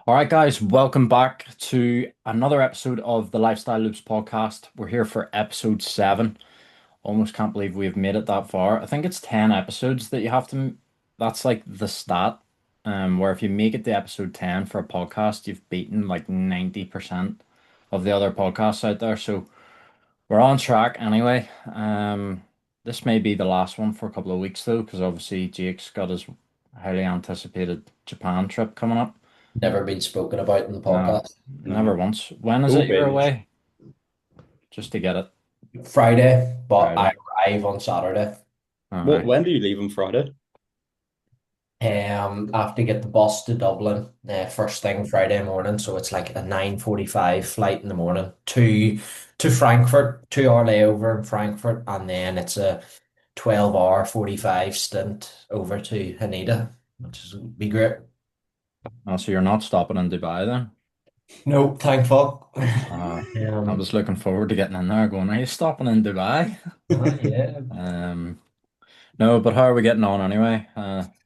All right, guys, welcome back to another episode of the Lifestyle Loops podcast. We're here for episode 7. Almost can't believe we have made it that far. I think it's 10 episodes that you have to, that's like the stat. Where if you make it to episode 10 for a podcast, you've beaten like 90% of the other podcasts out there. So we're on track anyway. This may be the last one for a couple of weeks though, because obviously Jake's got his highly anticipated Japan trip coming up. Never been spoken about in the No, podcast. never No. once. When is Go it you're binge. away? Just to get it. Friday, but I Friday. arrive on Saturday. All What? right. When do you leave on Friday? I have to get the bus to Dublin first thing Friday morning, so it's like a 9:45 flight in the morning to Frankfurt, 2 hour layover in Frankfurt, and then it's a 12-hour 45 stint over to Haneda, which is be great. Oh, so you're not stopping in Dubai then? No, thankful. Uh, I Um, was looking forward to getting in there going, are you stopping in Dubai? yeah. Um, no, but how are we getting on anyway?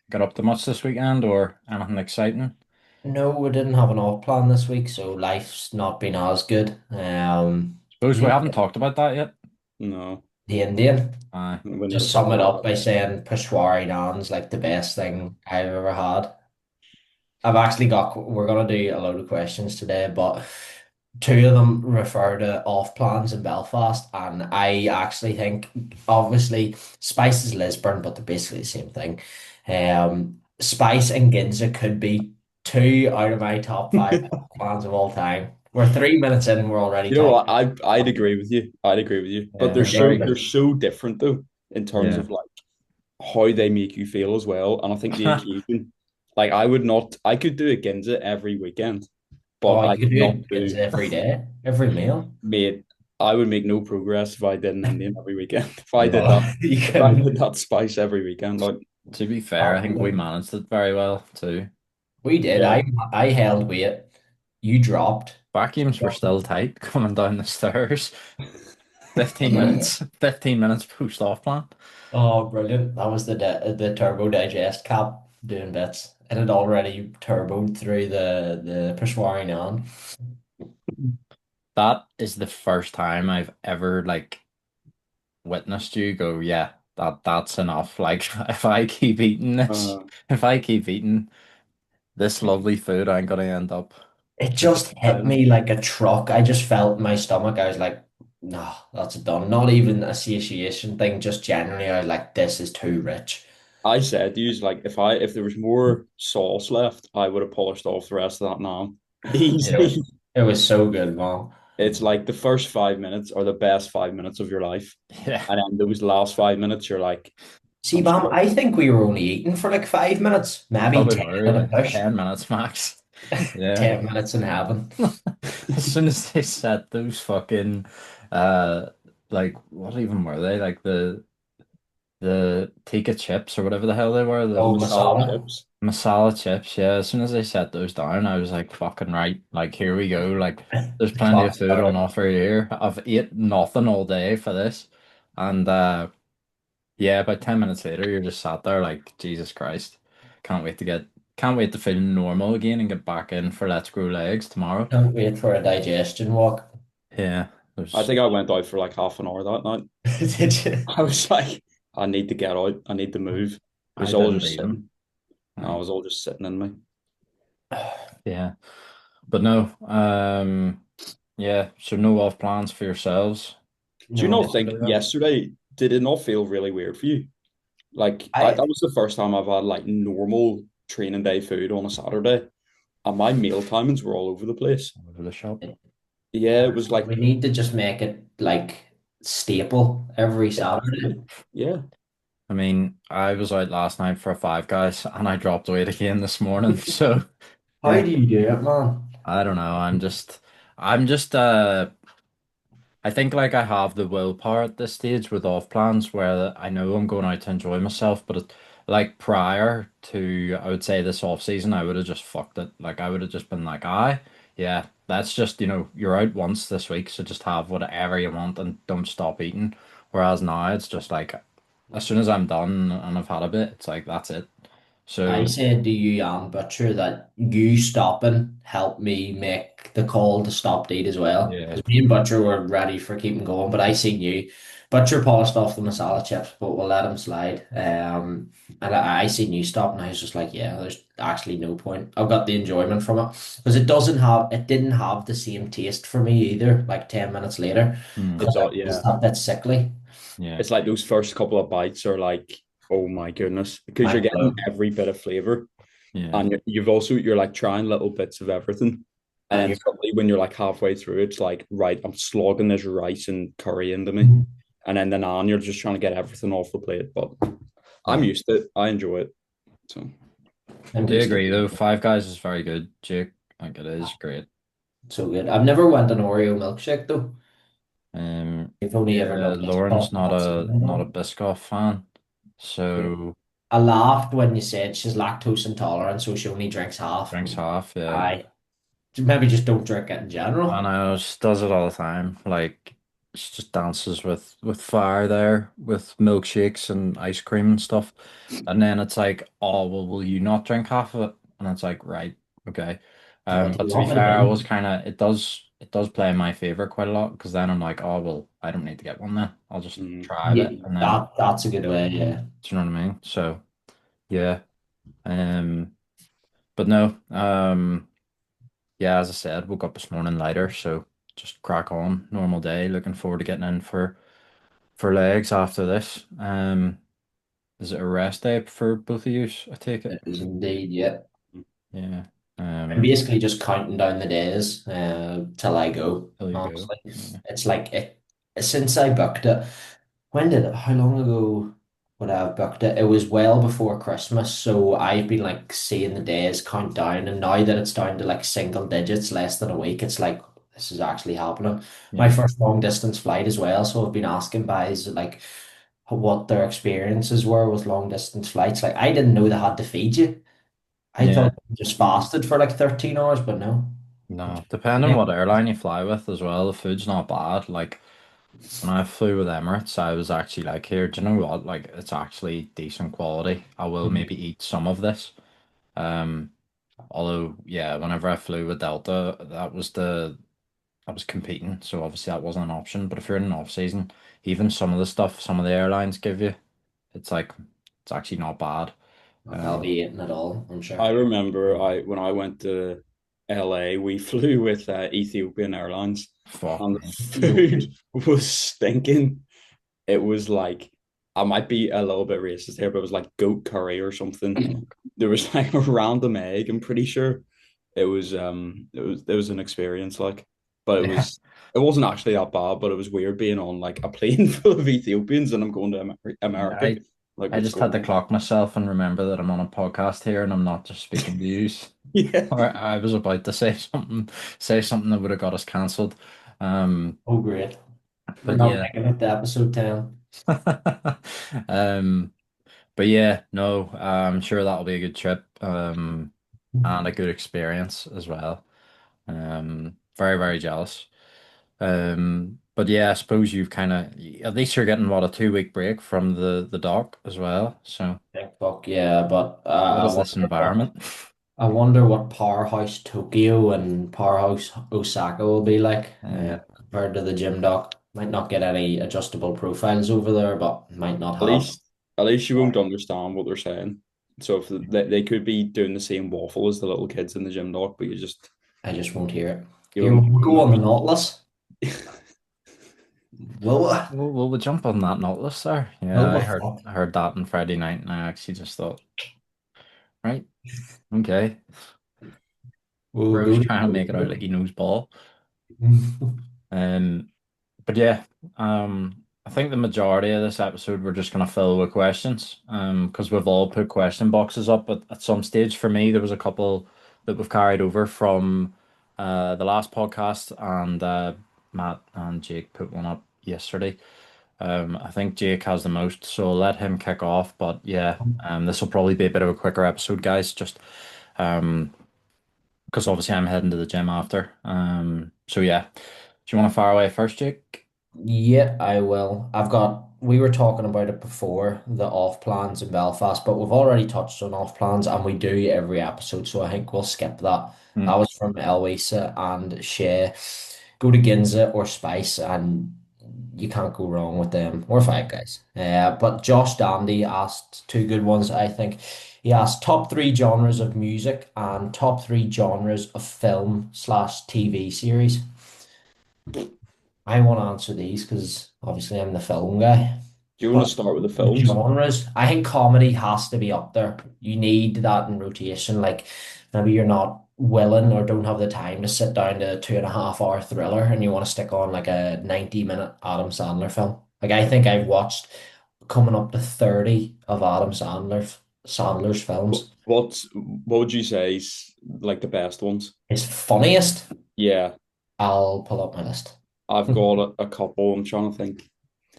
Got up to much this weekend or anything exciting? No, we didn't have an off plan this week, so life's not been as good. Suppose we The, haven't talked about that yet. No. the Indian, We need to just talk sum it about up by saying Peshwari Naan's like the best thing I've ever had. We're gonna do a load of questions today, but two of them refer to off plans in Belfast, and I actually think, obviously, Spice is Lisburn, but they're basically the same thing. Spice and Ginza could be two out of my top five that. plans of all time. We're 3 minutes in, we're already You know talking. what? I'd agree with you. I'd agree with you. But they're Ridiculous. so different though in terms Yeah. of like how they make you feel as well. And I think the occasion, like I could do a Ginza every weekend, Oh, but I you could could do not Ginza do every day, every meal. mate. I would make no progress if I did an Indian every weekend. Yeah. You If I couldn't. did that spice every weekend, like To be fair, I think we Absolutely. managed it very well too. We did. yeah, I held weight. You dropped. Vacuums were still tight coming down the stairs. 15 minutes. 15 minutes post off plan. Oh, brilliant. That was the turbo digest cap doing bits. It had already turboed through the Peshwari Naan. That is the first time I've ever like witnessed you go, yeah, that's enough. Like if I keep eating this, uh, if I keep eating this lovely food, I'm gonna end up It with just hit the me like a truck. I just felt in my stomach. I was like, no, that's done. Not even a satiation thing, just generally, I was like, this is too rich. I said to use like if there was more sauce left, I would have polished off the rest of that now. You know, Easy. it was so good, man. It's like the first 5 minutes are the best 5 minutes of your life. yeah, And then those last 5 minutes, you're like, See, I'm Bam, sorry. I think we were only eating for like 5 minutes, maybe probably 10 were, at a yeah. push. 10 minutes max. Yeah. 10 minutes in heaven. As soon as they set those fucking uh like what even were they? Like the tikka chips or whatever the hell they were, the Oh, Masala masala. chips. masala chips, yeah. As soon as they set those down, I was like, fucking right. Like, here we go. Like, there's The plenty of clock food on started. offer here. I've ate nothing all day for this. And yeah, about 10 minutes later, you're just sat there like, Jesus Christ. Can't wait to get, can't wait to feel normal again and get back in for Let's Grow Legs tomorrow. Can't wait for a digestion walk. Yeah, I there's, think I went out for like half an hour that night. Did you? I was like, I need to get out. I need to move. It I was all didn't just even. sitting. No, it was all just sitting in me. Yeah, but no, yeah, so no off plans for yourselves. Do you No, not think yesterday, did it not feel really weird for you? Like I that was the first time I've had like normal training day food on a Saturday, and my meal timings were all over the place. Over the shop. Yeah, it was like we need to just make it like staple every it has to Saturday. be. Yeah. I mean, I was out last night for a Five Guys and I dropped weight again this morning. So How yeah, do you do it, man? I don't know. I'm just I think like I have the willpower at this stage with off plans where I know I'm going out to enjoy myself, but like prior to I would say this off season, I would have just fucked it. Like I would have just been like, aye, yeah, that's just, you're out once this week, so just have whatever you want and don't stop eating. Whereas now it's just like as soon as I'm done and I've had a bit, it's like that's it. I So said to you and Butcher that you stopping helped me make the call to stop date as well. yeah. Because me and Butcher were ready for keeping going, but I seen you. Butcher polished off the masala chips, but we'll let him slide. And I seen you stop, and I was just like, yeah, there's actually no point. I've got the enjoyment from it because it didn't have the same taste for me either. Like 10 minutes later, Mm, It's because all, it was yeah. a bit sickly. yeah. It's like those first couple of bites are like, oh my goodness, because you're Mind getting blown. every bit of flavor, Yeah. and you're like trying little bits of everything, and And then you're suddenly when you're like halfway through, it's like, right, I'm slogging this rice and curry into me, Mhm. and then the naan, you're just trying to get everything off the plate. But I'm Yeah, used to it. I enjoy it. So I'm Do you used to agree though? it. Five Guys is very good, Jake. Like it is great. So good. I've never went an Oreo milkshake though. I've only ever Yeah, done Lauren's Biscoff and that's it. not a Biscoff fan. Yeah. So I laughed when you said she's lactose intolerant, so she only drinks half. drinks half, yeah. I maybe just don't drink it in I general. know she does it all the time. Like she just dances with fire there with milkshakes and ice cream and stuff. And then it's like, oh well, will you not drink half of it? And it's like, right, okay. What do But you to be want me to fair, I was do? kind of it does play in my favor quite a lot because then I'm like, oh well, I don't need to get one then. I'll just mm. try Yeah, it and then that's a good way. Yeah. do you know what I mean? So yeah. Um, but no. Yeah, as I said, woke up this morning lighter, so just crack on, normal day. Looking forward to getting in for legs after this. Is it a rest day for both of you? I take it. It is indeed. Yeah. Yeah. I'm Um, basically just counting down the days till I go. there you go. Honestly, Yeah. it's like it since I booked it. When did it? How long ago would I have booked it? It was well before Christmas, so I've been like seeing the days count down, and now that it's down to like single digits, less than a week, it's like this is actually happening. My Yeah. first long distance flight as well, so I've been asking guys like what their experiences were with long distance flights. Like I didn't know they had to feed you. I Yeah. thought you just fasted for like 13 hours, but no. No, depending Yeah. what airline you fly with as well, the food's not bad. Like when I flew with Emirates, I was actually like, here, do you know what? Like it's actually decent quality. I will maybe eat some of this. Um, Although, yeah, whenever I flew with Delta, I was competing, so obviously that wasn't an option. But if you're in an off season, even some of the stuff some of the airlines give you, it's like it's actually not bad. I'll Um, be eating it all, I'm I sure. remember I when I went to LA, we flew with Ethiopian Airlines, fuck and the me. food was stinking. It was like I might be a little bit racist here, but it was like goat curry or something. There was like a random egg. I'm pretty sure it was an experience like, but it wasn't actually that bad. But it was weird being on like a plane full of Ethiopians and I'm going to Yeah, America. Like I what's just going had to on? clock myself and remember that I'm on a podcast here and I'm not just speaking to you. Yeah. Or I was about to say something that would have got us cancelled. Um, Oh, great. We're but not yeah. making it to episode 10. Um, but yeah, no, I'm sure that'll be a good trip. And a good experience as well. Very, very jealous. But yeah, I suppose you've kind of at least you're getting what a 2 week break from the dock as well. So Big buck, yeah, but what is this environment? I wonder what Powerhouse Tokyo and Powerhouse Osaka will be like Yeah, compared to the gym dock. Might not get any adjustable profiles over there, but might not At have. least at least you won't understand what they're saying. So if they could be doing the same waffle as the little kids in the gym doc, but I just won't hear it. Here, you we'll go won't on the Nautilus. Will we? we'll jump on that Nautilus there. Will Yeah, we? Fuck. I heard that on Friday night, and I actually just thought, right, okay, We'll bro's go trying to make it out to like he knows ball. the Um, But yeah, I think the majority of this episode we're just gonna fill with questions. Because we've all put question boxes up at some stage. For me, there was a couple that we've carried over from the last podcast, and Matt and Jake put one up yesterday. I think Jake has the most, so I'll let him kick off. But yeah, this will probably be a bit of a quicker episode, guys. Just um, because obviously I'm heading to the gym after. So yeah, do you want to fire away first, Jake? Yeah, I will. I've got we were talking about it before, the off plans in Belfast, but we've already touched on off plans and we do every episode, so I think we'll skip that. That Hmm. was from Eloisa and Shay. Go to Ginza or Spice, and you can't go wrong with them. Or Five Guys. But Josh Dandy asked two good ones, I think. He asked top three genres of music and top three genres of film slash TV series. I want to answer these because obviously I'm the film guy. Do you want But to start with the films? genres, I think comedy has to be up there. You need that in rotation. Like maybe you're not willing or don't have the time to sit down to a 2.5 hour thriller and you want to stick on like a 90-minute Adam Sandler film. Like I think I've watched coming up to 30 of Sandler's films. What would you say is like the best ones? His funniest, Yeah, I'll pull up my list. I've got a couple. I'm trying to think.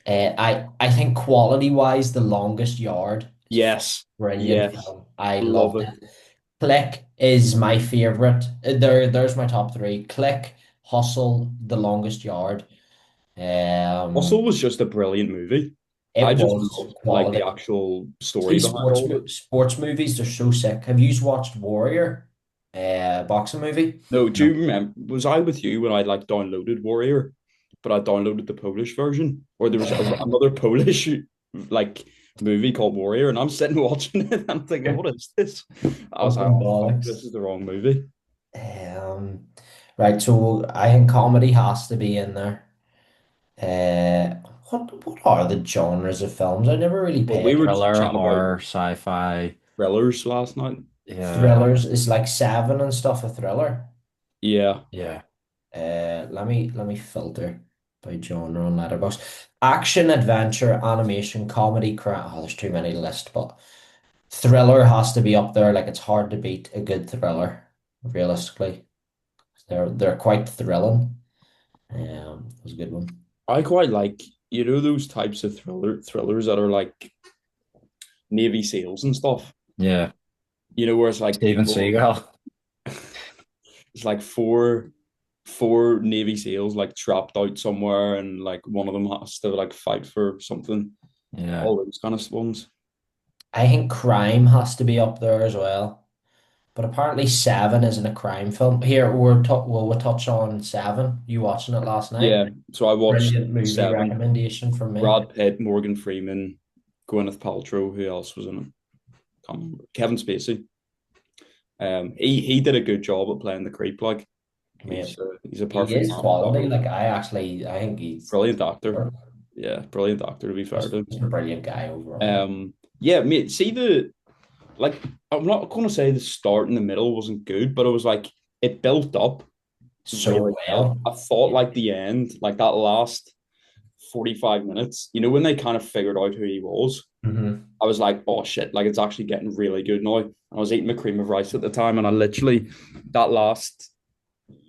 I think quality wise, The Longest Yard is a Yes, brilliant yes, film. I love loved it. it. Click is my favorite. There's my top three. Click, Hustle, The Longest Yard. Hustle Um, was just a brilliant movie. I it just was loved like the quality. actual story See, behind all of it. sports movies, they're so sick. Have you watched Warrior? Boxing movie? No, do No. you remember? Was I with you when I like downloaded Warrior, but I downloaded the Polish version, or there was another Polish like movie called Warrior, and I'm sitting watching it. I'm thinking, what is this? I was like, Fucking oh fuck, this bollocks. is the wrong movie. Um, right, so I think comedy has to be in there. Uh, what are the genres of films? I never really Well, pay we were attention. Thriller, chatting about horror, sci-fi. thrillers last night. Yeah. Thrillers is like Seven and stuff a thriller. Yeah, Yeah. Let me filter by genre on Letterboxd. Action, adventure, animation, comedy, crime. Oh, there's too many to list, but thriller has to be up there. Like it's hard to beat a good thriller, realistically. They're quite thrilling. It was a good one. I quite like those types of thrillers that are like Navy SEALs and stuff. Yeah. Where it's like Steven people, Seagal. it's like four Navy SEALs like trapped out somewhere, and like one of them has to like fight for something. Yeah. All those kind of ones. I think crime has to be up there as well. But apparently Seven isn't a crime film. Here we'll touch on Seven. You watching it last night? Yeah. So I watched Brilliant movie Seven. recommendation from me. Brad Pitt, Morgan Freeman, Gwyneth Paltrow. Who else was in it? Can't remember. Kevin Spacey. He did a good job at playing the creep. Like Mate, he's a he perfect is man for that quality. role. I think he's Brilliant actor. Yeah, brilliant actor to be fair to just a brilliant guy overall. Yeah, mate. See like I'm not gonna say the start and the middle wasn't good, but it was like it built up So really well. well. I thought Yeah. like the end, like that last 45 minutes, when they kind of figured out who he was, hmm I was like, oh shit, like it's actually getting really good now. I was eating my cream of rice at the time, and I literally that last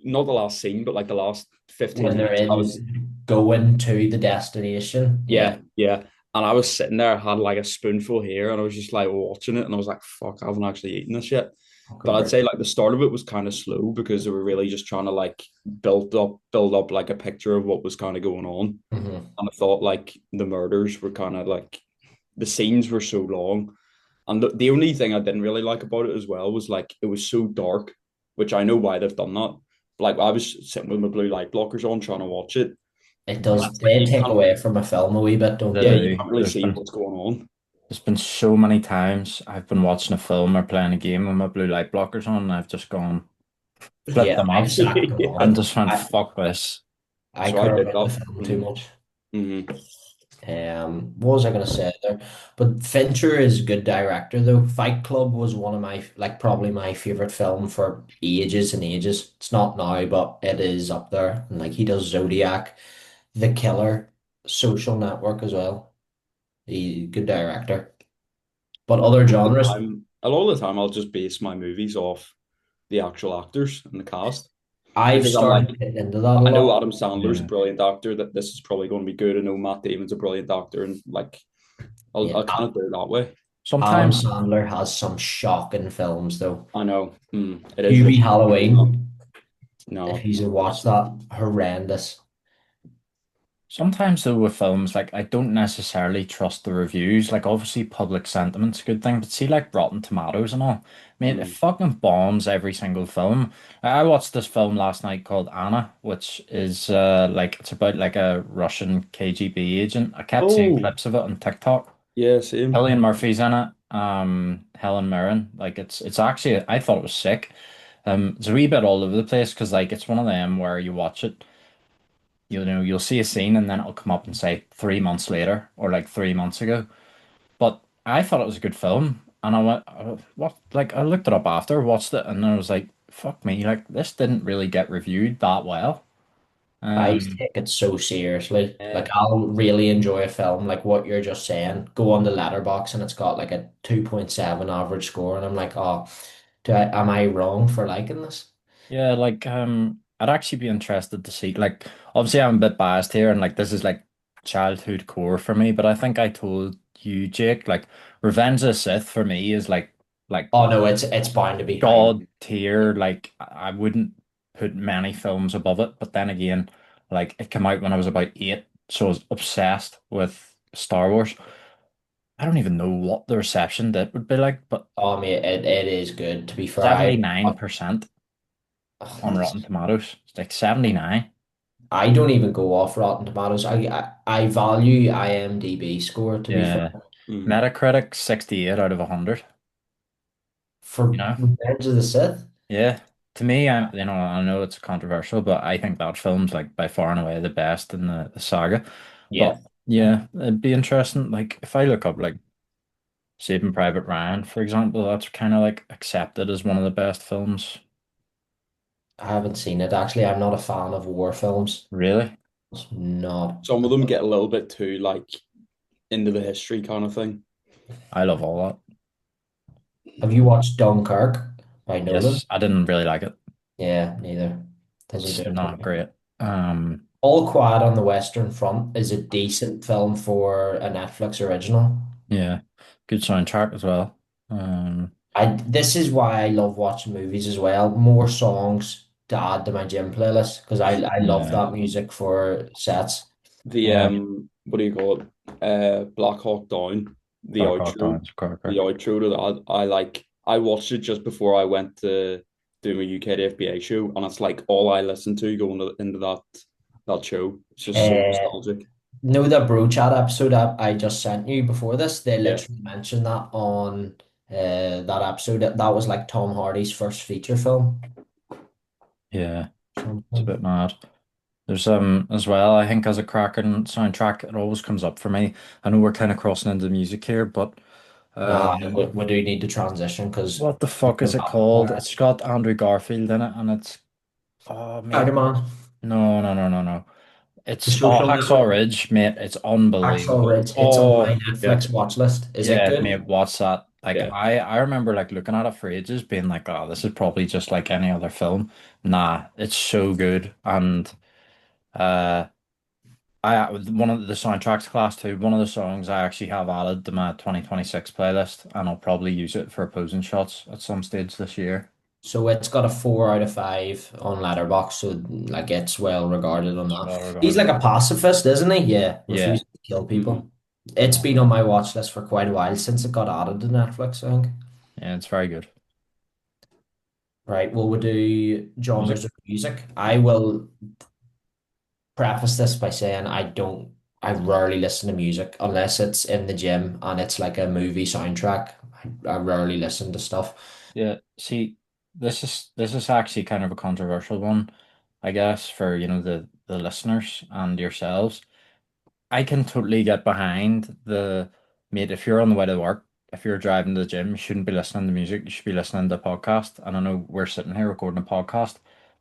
not the last scene, but like the last 15 When they're minutes, I was in going to the destination. Yeah. yeah, yeah. And I was sitting there, I had like a spoonful here, and I was just like watching it, and I was like, fuck, I haven't actually eaten this yet. But Fucking I'd say brilliant. like the start of it was kind of slow because they were really just trying to like build up like a picture of what was kind of going on. hmm And I thought like the murders were kind of like the scenes were so long. And the only thing I didn't really like about it as well was like it was so dark, which I know why they've done that. Like I was sitting with my blue light blockers on trying to watch it. It And does. it's like They you take can't away from a film a wee bit, don't They yeah, they? you do. can't really see what's going on. There's been so many times I've been watching a film or playing a game with my blue light blockers on, and I've just gone, flipped Yeah, them I've off, sacked them and off. just went, I fuck this. I So I care did about the that. film too much. Mm-hmm. What was I gonna say there? But Fincher is a good director though. Fight Club was one of my like probably my favorite film for ages and ages. It's not now, but it is up there. And like he does Zodiac, The Killer, Social Network as well. He good director. But other genres, A lot of the time, I'll just base my movies off the actual actors and the cast I've because I'm like, started getting into that a I know lot. Adam Sandler's a Yeah. brilliant actor, that this is probably going to be good. I know Matt Damon's a brilliant actor, and like, Yeah, I'll kind of do it that way. Adam Sometimes, Sandler has some shocking films though. I know. It is Hubie disappointing. Halloween, if No, you watched that, horrendous. Sometimes though with films, like I don't necessarily trust the reviews. Like obviously public sentiment's a good thing, but see like Rotten Tomatoes and all, mate, it Mm. fucking bombs every single film. I watched this film last night called Anna, which is like it's about like a Russian KGB agent. I kept seeing Oh, clips of it on TikTok. yeah, same. Cillian Murphy's in it. Helen Mirren. Like it's actually I thought it was sick. It's a wee bit all over the place because like it's one of them where you watch it you'll see a scene and then it'll come up and say 3 months later or like 3 months ago. But I thought it was a good film, and I went, what? Like I looked it up after, watched it, and I was like, fuck me, like this didn't really get reviewed that well. I Um, take it so seriously. Like yeah, I'll really enjoy a film, like what you're just saying. Go on the letterbox and it's got like a 2.7 average score, and I'm like, oh, am I wrong for liking this? yeah, like I'd actually be interested to see. Like, obviously, I'm a bit biased here, and like this is like childhood core for me. But I think I told you, Jake, like Revenge of the Sith for me is like Oh no, it's bound to be high. God tier. Like I wouldn't put many films above it, but then again, like it came out when I was about 8, so I was obsessed with Star Wars. I don't even know what the reception did would be like, but Oh, mate, it is good. To be fair, 79% on Rotten Tomatoes. It's like 79. I don't even go off Rotten Tomatoes. I value IMDb score, to be fair. Yeah. Mm. Metacritic 68 out of 100. You For know? Revenge of the Sith. Yeah. To me, I know it's controversial, but I think that film's like by far and away the best in the saga. But Yeah, yeah, it'd be interesting. Like if I look up like Saving Private Ryan, for example, that's kind of like accepted as one of the best films. I haven't seen it. Actually, I'm not a fan of war films. Really? It's not. Some of them get a little bit too like into the history kind of thing. I love all that. Have you watched Dunkirk by Nolan? Yes, I didn't really like it. Yeah, neither. Doesn't do It's it for not me. great. Um, All Quiet on the Western Front is a decent film for a Netflix original. yeah, good soundtrack as well. Um, This is why I love watching movies as well. More songs to add to my gym playlist because I love yeah, that music for sets. The yeah, what do you call it? Black Hawk Down, Dark Hawk Down's the Corker. outro to that. I like. I watched it just before I went to do my UK to FBA show, and it's like all I listen to going into that show. It's just so Uh, nostalgic. know that bro chat episode I just sent you before this? They Yeah. literally mentioned that on that episode. That was like Tom Hardy's first feature film. Yeah, it's a Something. bit mad. There's as well, I think as a cracking soundtrack, it always comes up for me. I know we're kind of crossing into music here, but Nah, um, we do need to transition because what the fuck is it called? It's got Andrew Garfield in it, and it's oh mate, Spider-Man, no, no, no, no, no. The It's Social Hacksaw Network, Ridge, mate. It's Hacksaw unbelievable. Ridge. It's on Oh my Yeah. Netflix watch list. Is it yeah, good? mate. What's that? Like Yeah. I remember like looking at it for ages, being like, oh, this is probably just like any other film. Nah, it's so good, and uh. One of the soundtracks class too. One of the songs I actually have added to my 2026 playlist, and I'll probably use it for opposing shots at some stage this year. So it's got a 4 out of 5 on Letterboxd, so like it's well regarded on It's that. well He's regarded. like a pacifist, isn't he? Yeah, Yeah, refuses to kill Hmm. people. It's been on my watch list for quite a while since it got added to Netflix, I think. yeah, it's very good. Right, well, we do Music. genres of music. I will preface this by saying I rarely listen to music unless it's in the gym and it's like a movie soundtrack. I rarely listen to stuff. Yeah, see, this is actually kind of a controversial one, I guess, for the listeners and yourselves. I can totally get behind the mate. If you're on the way to work, if you're driving to the gym, you shouldn't be listening to music. You should be listening to a podcast. And I know we're sitting here recording a podcast,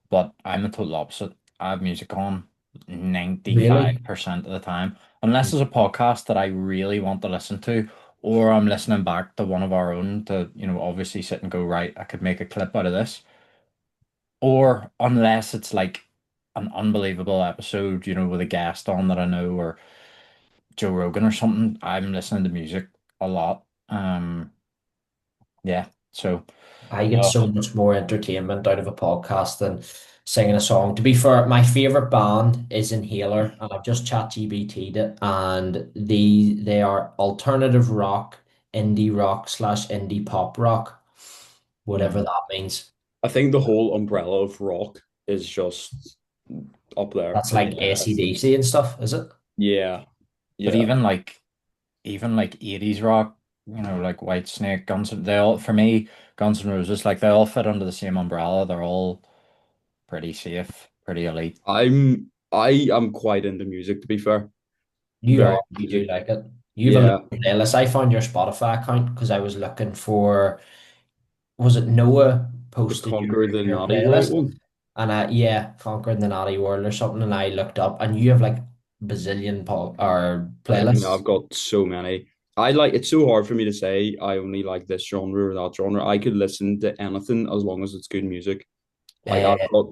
but I'm the total opposite. I have music on Really? 95% of the time, unless there's a podcast that I really want to listen to, or I'm listening back to one of our own to, obviously sit and go, right, I could make a clip out of this. Or unless it's like an unbelievable episode, with a guest on that I know, or Joe Rogan or something, I'm listening to music a lot. Yeah. So I get no, so much more entertainment out of a podcast than singing a song. To be fair, my favorite band is Inhaler, and I've just chat GBT'd it, and they are alternative rock, indie rock slash indie pop rock, Yeah. whatever that means. I think the whole umbrella of rock is just up there That's for me. like AC/DC and stuff, is it? Yeah, But yeah. even like 80s rock, like White Snake, they all for me, Guns N' Roses, like they all fit under the same umbrella. They're all pretty safe, pretty elite. I am quite into music to be fair. You Very are, you music. do like it. You have a Yeah. little playlist. I found your Spotify account because I was looking for, was it Noah The posted Conquer the your Naughty World playlist? one. And yeah, Conquering the Naughty World or something. And I looked up, and you have like bazillion pop or I've playlists. got so many. I like it's so hard for me to say I only like this genre or that genre. I could listen to anything as long as it's good music. Like Uh, I've got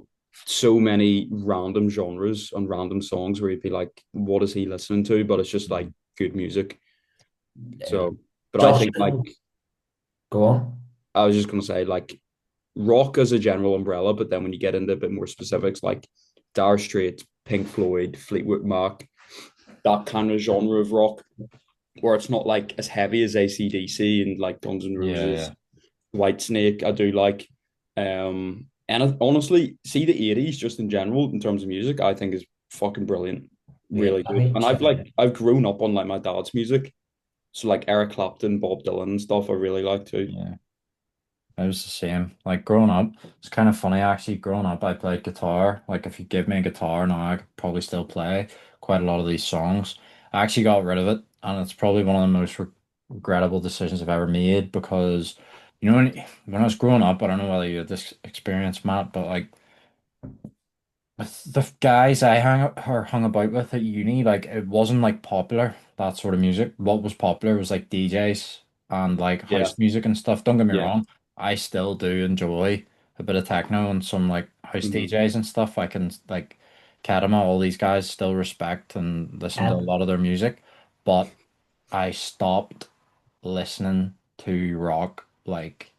so many random genres and random songs where you'd be like, what is he listening to? But it's just like good music. So, but I think like Justin, go on. I was just gonna say like rock as a general umbrella, but then when you get into a bit more specifics like Dire Straits, Pink Floyd, Fleetwood Mac, that kind of genre of rock, where it's not like as heavy as AC/DC and like Guns N' Yeah, Roses, yeah, White Snake, I do like. And honestly, see the 80s just in general in terms of music, I think is fucking brilliant. Wait, Really let good. me And check. I've grown up on like my dad's music. So like Eric Clapton, Bob Dylan and stuff I really like too. yeah. I was the same. Like growing up, it's kind of funny actually. Growing up, I played guitar. Like if you give me a guitar now, I could probably still play quite a lot of these songs. I actually got rid of it, and it's probably one of the most regrettable decisions I've ever made because, when I was growing up, I don't know whether you had this experience, Matt, but like with the guys I hung about with at uni, like it wasn't like popular, that sort of music. What was popular was like DJs and like Yeah. house music and stuff. Don't get me Yeah. wrong, I still do enjoy a bit of techno and some like house Hmm. DJs and stuff. I can like Kadima, all these guys still respect and listen to a And lot of their music, but I stopped listening to rock like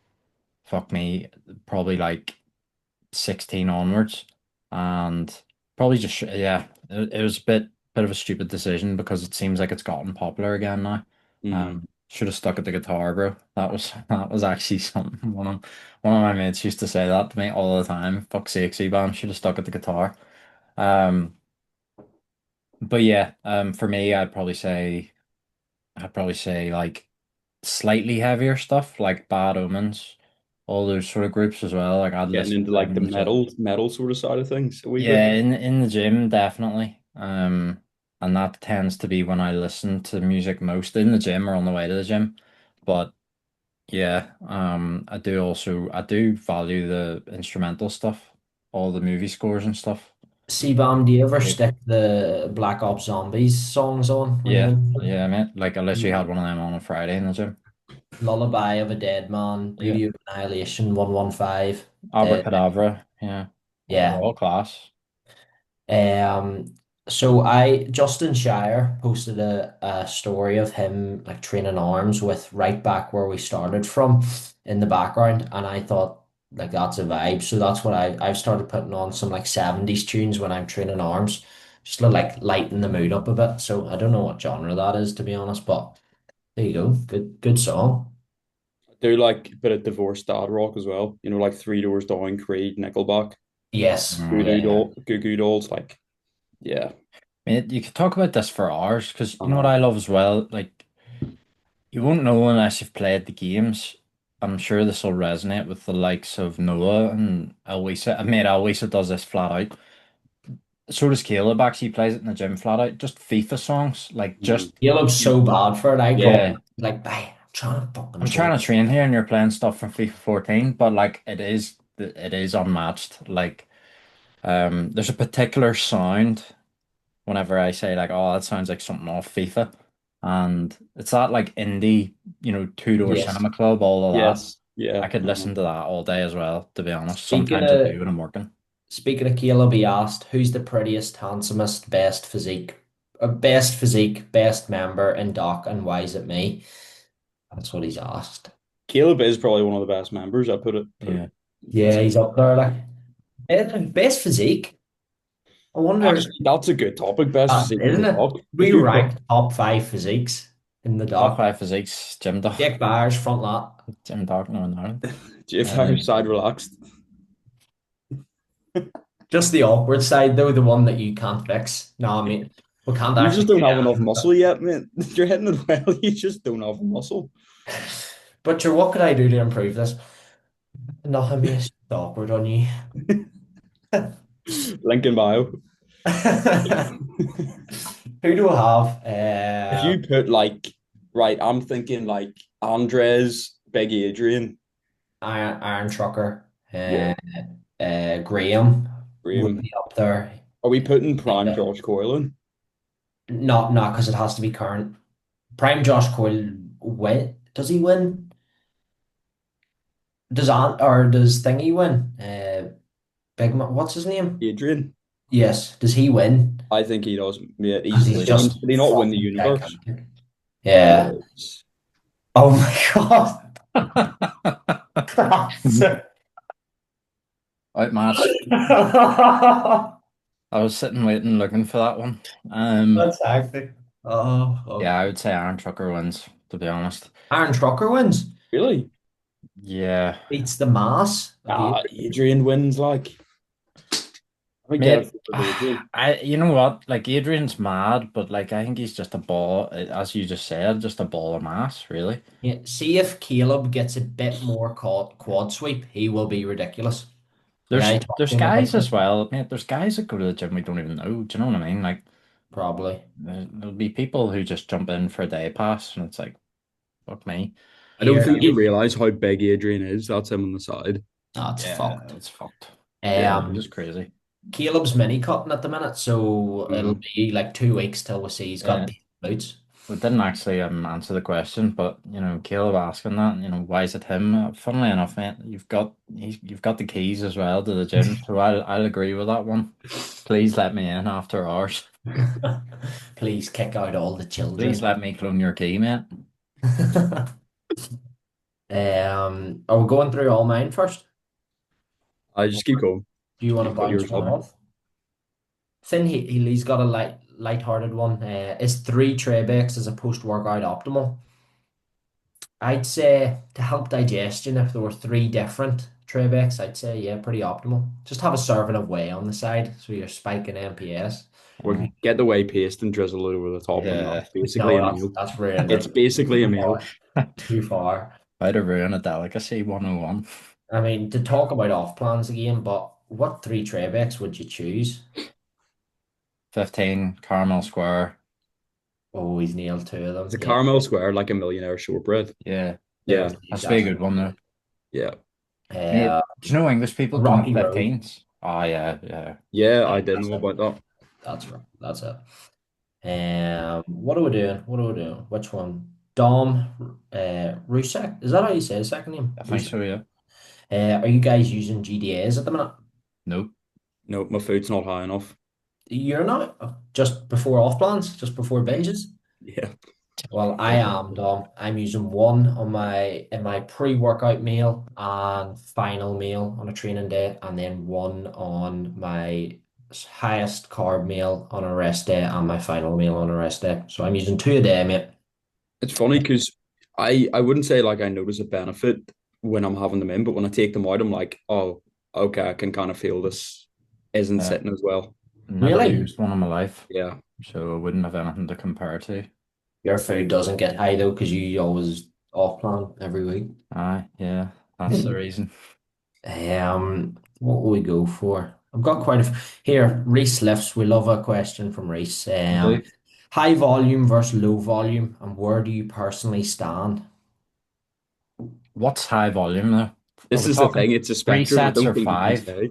fuck me, probably like 16 onwards, and probably just yeah, it was a bit of a stupid decision because it seems like it's gotten popular again now. Hmm. Should have stuck at the guitar, bro. That was actually something one of my mates used to say that to me all the time. Fuck sake, C-Bam, should have stuck at the guitar. Um, but yeah, for me, I'd probably say like slightly heavier stuff like Bad Omens, all those sort of groups as well. Like I'd Getting listen into to them like in the the gym. metal sort of side of things a wee bit. Yeah, in the gym definitely. And that tends to be when I listen to music most in the gym or on the way to the gym. But yeah, I do value the instrumental stuff, all the movie scores and stuff. C-Bam, do you ever Great. stick the Black Ops Zombies songs on when you're Yeah, in the yeah, mate. Like I literally had Mhm. one of them on Friday in the gym. Lullaby of a Dead Man, Yeah. Beauty of Annihilation, 115, Dead? Abracadabra. Yeah. They're Yeah. all class. Um, so Justin Shire posted a story of him like training arms with right back where we started from in the background, and I thought like that's a vibe. So that's what I've started putting on some like 70s tunes when I'm training arms, just to like lighten the mood up a bit. So I don't know what genre that is to be honest, but there you go. Good song. I do like a bit of divorced dad rock as well. You know, like Three Doors Down, Creed, Nickelback, Yes. Goo Mm. Yeah. Goo Goo Dolls. Like, yeah. Mate, you could talk about this for hours because you know what Uh, I love as well? Like you won't know unless you've played the games. I'm sure this will resonate with the likes of Noah and Elisa. I mean, Elisa does this flat out. So does Caleb actually plays it in the gym flat out. Just FIFA songs. Like mhm. just Caleb's so bad for it. I call yeah. him like, hey, I'm trying to fucking I'm train. trying to train here and you're playing stuff from FIFA 14, but like it is unmatched. Like there's a particular sound whenever I say like, oh, that sounds like something off FIFA. And it's that like indie, Two Door Yes. Cinema Club, all of that. Yes. I Yeah. could listen to that all day as well, to be honest. Speaking Sometimes I do of when I'm working. Speaking of Caleb, he asked, "Who's the prettiest, handsomest, best physique, best member in Doc, and why is it me?" That's what he's asked. Caleb is probably one of the best members. I put it Yeah. Yeah, he's up there, like. Best physique. I wonder, Actually, that's a good topic. Best physique in isn't the it? dock. If We you put ranked top five physiques in the Top doc. five physiques, Jim Dog, Jake Byers, front lot. Jim Dog, Northern Ireland. JFR Um, side relaxed, Just the awkward side, though, the one that you can't fix. No, I mean, we can't you just actually don't do have enough anything. muscle yet, man. You're hitting it well. You just don't have muscle. But sure, what could I do to improve this? Nothing, mate. It's just awkward on you. Link in bio. Who do I have? If you put like, right, I'm thinking like Andres, Big Adrian, Iron Trucker. yeah, Graham would Graham. be up there. Are we putting prime Josh Coylan? Not because it has to be current. Prime Josh Coyle win. Does he win? Does Thingy win? What's his name? Adrian? Yes. Does he win? I think he does, yeah, Because he's easily. I mean, just did he not win the fucking universe? gigantic. Yeah. Yes. Oh my God. Outmatched. I was sitting waiting, looking for that one. That's hectic. Oh. Yeah, I would say Aaron Trucker wins, to be honest. Aaron Trucker wins. Really? Yeah. Beats the mass of Ah, Adrian. Adrian wins, like, I get it Mate, with Adrian. you know what? Like Adrian's mad, but like I think he's just a ball, as you just said, just a ball of mass, really. Yeah. See if Caleb gets a bit more quad sweep, he will be ridiculous. Like I talked There's to him about guys this. as well, mate. There's guys that go to the gym we don't even know. Do you know what I mean? Like Probably. there'll be people who just jump in for a day pass, and it's like, fuck me. I don't Here, think you realize how big Adrian is. That's him on the side. that's Yeah, fucked. it's fucked. Yeah. It's Um, just crazy. Caleb's mini cutting at the minute, so it'll Mhm. be like 2 weeks till we see he's got Yeah. decent boots. We didn't actually answer the question, but Caleb asking that, why is it him? Funnily enough, mate, you've got the keys as well to the gym, so I'll agree with that one. Please let me in after hours. Please kick out all the Please children. let me clone your key, mate. Are we going through all mine first? I just keep going. Do you want You to put bounce yours one up. off? Finn he's got a light-hearted one. Is three tray bakes as a post-workout optimal? I'd say to help digestion, if there were three different tray bakes, I'd say yeah, pretty optimal. Just have a serving of whey on the side, so you're spiking MPS. Or Uh, get the whey paste and drizzle it over the top, and yeah. that's basically No, a that's meal. that's ruined It's it. basically a Too meal. far. Too far. How to ruin a delicacy 101. I mean, to talk about off plans again, but what three tray bakes would you choose? 15, Caramel Square. Oh, he's nailed two of It's them. a Yeah, caramel square, like a millionaire shortbread. Yeah. there Yeah, are these That's to be a good actually. one, though. yeah, Mate, Uh, do you know English people don't eat Rocky Road. 15s? Oh, yeah, yeah. yeah. I Yeah, did that's know it. about that. That's right. That's it. What are we doing? What are we doing? Which one? Dom Rusek. Is that how you say his second name? I think Rusek. so, yeah. Are you guys using GDAs at the minute? Nope. No, my food's not high enough. You're not just before off plans, just before binges. Yeah, Well, I am, Dom. I'm using one on my in my pre-workout meal and final meal on a training day, and then one on my highest carb meal on a rest day and my final meal on a rest day. So I'm using two a day, mate. it's funny because I wouldn't say like I notice a benefit when I'm having them in, but when I take them out, I'm like, oh, okay, I can kind of feel this isn't Yeah. sitting as well. Never Really? used one in my life, Yeah, so I wouldn't have anything to compare to. Your food doesn't get high though, because you always off plan every week. Aye, yeah, that's the reason. What will we go for? I've got quite here. Reese lifts. We love a question from Reese. I do. High volume versus low volume, and where do you personally stand? What's high volume though? Are this we is the talking thing. It's a three spectrum. I sets don't or think you can five? say,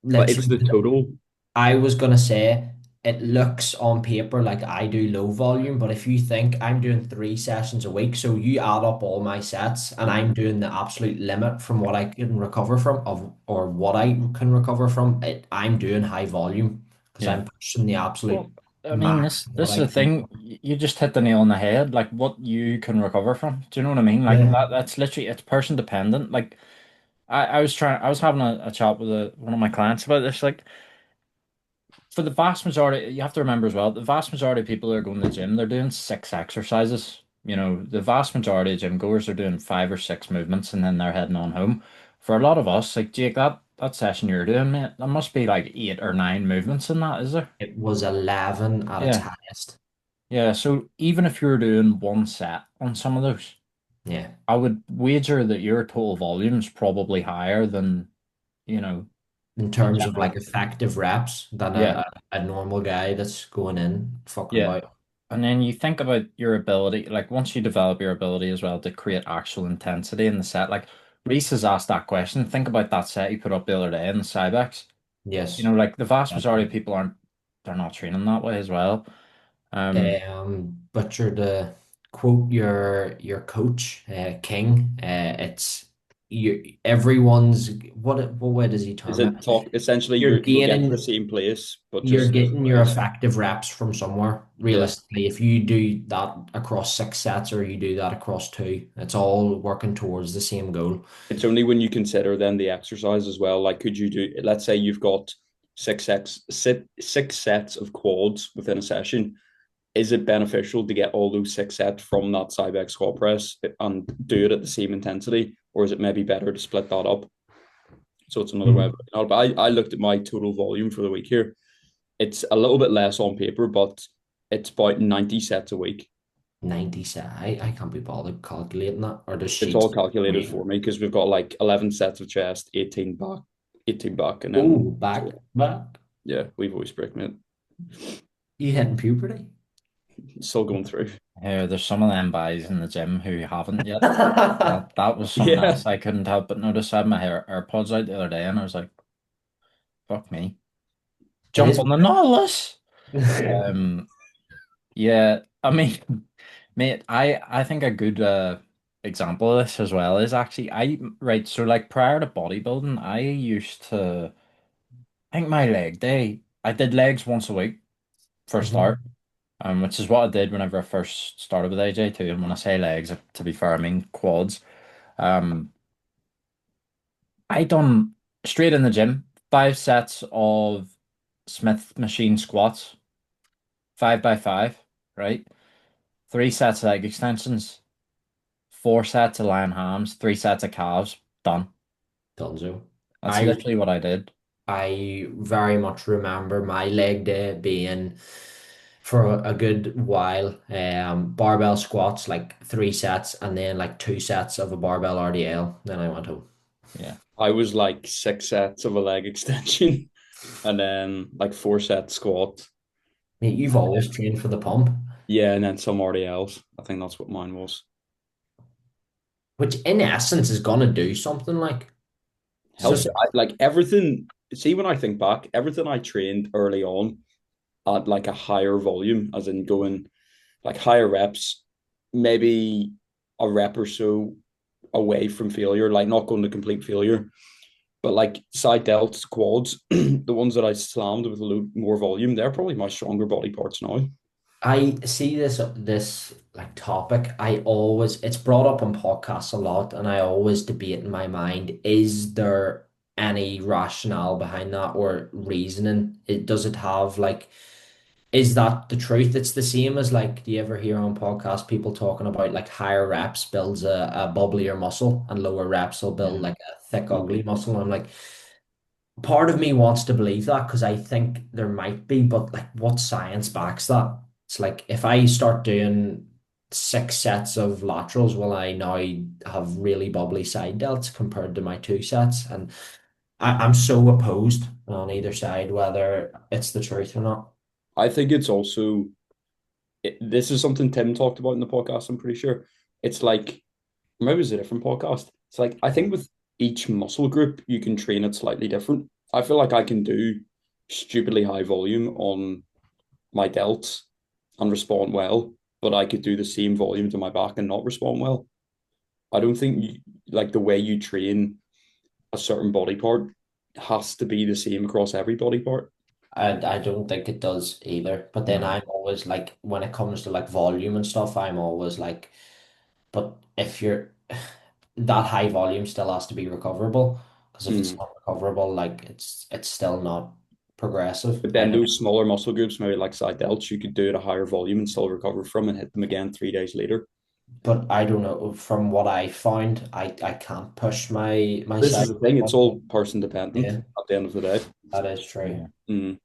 but Let's it's see. the total. I was gonna say it looks on paper like I do low volume, but if you think I'm doing 3 sessions a week, so you add up all my sets and I'm doing the absolute limit from what I can recover from of or what I can recover from it, I'm doing high volume because Yeah. I'm pushing the absolute Well, I mean, max this of what this is I the can. thing. You just hit the nail on the head. Like what you can recover from. Do you know what I mean? Like Yeah. that's literally it's person dependent. Like I was having a chat with one of my clients about this. Like, for the vast majority, you have to remember as well, the vast majority of people that are going to the gym, they're doing six exercises. You know, the vast majority of gym goers are doing five or six movements and then they're heading on home. For a lot of us, like Jake, that session you're doing, mate, there must be like eight or nine movements in that, is there? It was 11 at its Yeah. highest. Yeah. So even if you're doing one set on some of those, Yeah. I would wager that your total volume is probably higher than, you know, In the terms of general. like effective reps than Yeah. a normal guy that's going in fucking Yeah. about. And then you think about your ability, like once you develop your ability as well to create actual intensity in the set, like Reese has asked that question. Think about that set you put up the other day in the Cybex. You Yes. know, like the vast majority of people they're not training that way as well. Um, Butcher to quote your coach, King. It's you. Everyone's what way does he Is term it? it talk essentially You're you'll get to the gaining. same place, but You're just different getting your ways. effective reps from somewhere. Yeah. Realistically, if you do that across six sets or you do that across two, it's all working towards the same goal. It's only when you consider then the exercise as well. Like, could you do, let's say you've got six sets of quads within a session. Is it beneficial to get all those six sets from that Cybex squat press and do it at the same intensity? Or is it maybe better to split that up? So it's another way of Mhm. looking at it. But I looked at my total volume for the week here. It's a little bit less on paper, but it's about 90 sets a week. 90 set. I can't be bothered calculating that. Or does It's she all do it for calculated me? for me because we've got like 11 sets of chest, 18 back, and then Oh, back. yeah, we've always break it. You hitting puberty? Still going through. there's some of them guys in the gym who haven't yet. That was something Yeah. else I couldn't help but notice. I had my AirPods out the other day and I was like, fuck me. It Jump is on the Nautilus. Um, yeah, I mean, mate, I think a good example of this as well is actually right, so like prior to bodybuilding, I used to I think my leg day, I did legs once a week for a start, Mhm. which is what I did whenever I first started with AJ too. And when I say legs, to be fair, I mean quads. Um, I done straight in the gym, 5 sets of Smith machine squats, 5 by 5, right? 3 sets of leg extensions, 4 sets of lion hams, 3 sets of calves, done. Dunzo. That's I literally what I did. I very much remember my leg day being for a good while. Barbell squats, like three sets, and then like two sets of a barbell RDL. Then I went home. Yeah. I was like 6 sets of a leg extension and then like 4 set squat. Mate, you've always trained for the pump, Yeah, and then some RDLs. I think that's what mine was. which in essence is gonna do something like it's Helps just like everything. See, when I think back, everything I trained early on at like a higher volume, as in going like higher reps, maybe a rep or so away from failure, like not going to complete failure. But like side delts, quads, the ones that I slammed with a little more volume, they're probably my stronger body parts now. I see this like topic. I always it's brought up on podcasts a lot, and I always debate in my mind, is there any rationale behind that or reasoning? Does it have like is that the truth? It's the same as like, do you ever hear on podcasts people talking about like higher reps builds a bubblier muscle and lower reps will build Mm. like a thick, ugly Mhm. muscle? And I'm like, part of me wants to believe that because I think there might be, but like, what science backs that? It's like if I start doing six sets of laterals, will I now have really bubbly side delts compared to my two sets? And I'm so opposed on either side, whether it's the truth or not. I think it's also this is something Tim talked about in the podcast. I'm pretty sure it's like maybe it's a different podcast. It's like I think with each muscle group you can train it slightly different. I feel like I can do stupidly high volume on my delts and respond well, but I could do the same volume to my back and not respond well. I don't think like the way you train a certain body part has to be the same across every body part. I don't think it does either. But then No. I'm always like, when it comes to like volume and stuff, I'm always like, but if you're that high volume still has to be recoverable. Because if it's Mm. not recoverable, like it's still not progressive. But I then don't those smaller muscle groups, maybe like side delts, you could do at a higher volume and still recover from and hit them again 3 days later. but I don't know. From what I found, I can't push my This side. is the thing, it's all person dependent Yeah, at the end of the day. that is true. Yeah. Mm.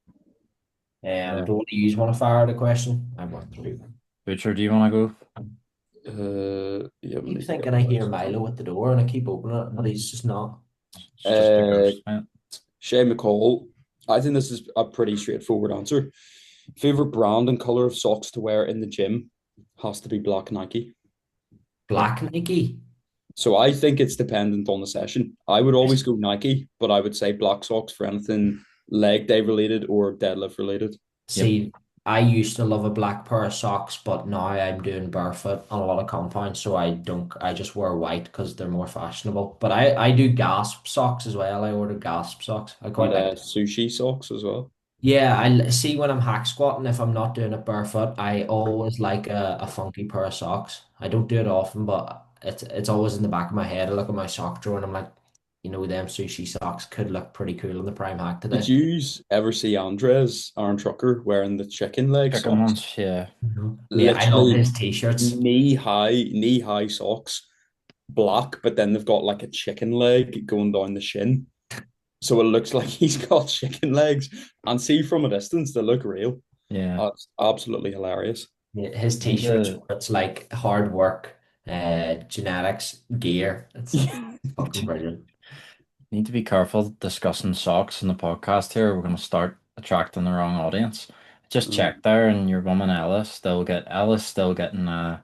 Yeah. Do you want to use one to fire the question? I want to. Butcher, do you want to go? Yeah, we Keep need to get thinking I hear this. Milo at the door and I keep opening it, but he's just not. It's just a Uh, ghost, mate. Shay McCall. I think this is a pretty straightforward answer. Favorite brand and color of socks to wear in the gym has to be black Nike. Black Nike. So I think it's dependent on the session. I would always go Nike, but I would say black socks for anything leg day related or deadlift related. Yep. See, I used to love a black pair of socks, but now I'm doing barefoot on a lot of compounds, so I just wear white because they're more fashionable. But I do gasp socks as well. I order gasp socks. I quite And like. sushi socks as well. Yeah, see when I'm hack squatting, if I'm not doing it barefoot, I always like a funky pair of socks. I don't do it often, but it's always in the back of my head. I look at my sock drawer and I'm like, them sushi socks could look pretty cool in the prime hack Did today. you ever see Andres, Aaron Trucker, wearing the chicken leg Chicken socks? ones, yeah. Yeah, I love Literally his t-shirts. knee high socks, black, but then they've got like a chicken leg going down the shin. So it looks like he's got chicken legs. And see from a distance, they look real. Yeah. It's absolutely hilarious. Yeah, his Need t-shirts to where it's like hard work, genetics, gear. It's fucking brilliant. need to be careful discussing socks in the podcast here. We're gonna start attracting the wrong audience. Just check there and your woman Ella's still getting Yeah.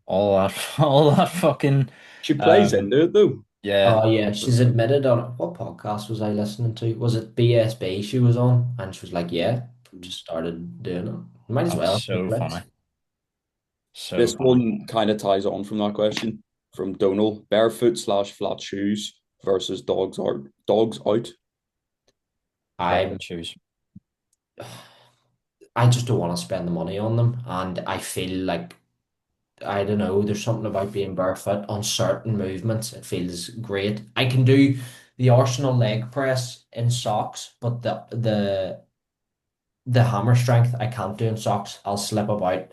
all that all that fucking She plays um into it though. yeah. Oh yeah, she's admitted on what podcast was I listening to? Was it BSB she was on? And she was like, "Yeah, just started doing it. Might as That's well. so funny. So This funny. one kind of ties on from that question from Donal. Barefoot slash flat shoes versus dogs out. Dogs out. I'm Barefoot shoes. I just don't want to spend the money on them, and I feel like I don't know. There's something about being barefoot on certain movements. It feels great. I can do the Arsenal leg press in socks, but the hammer strength I can't do in socks. I'll slip about.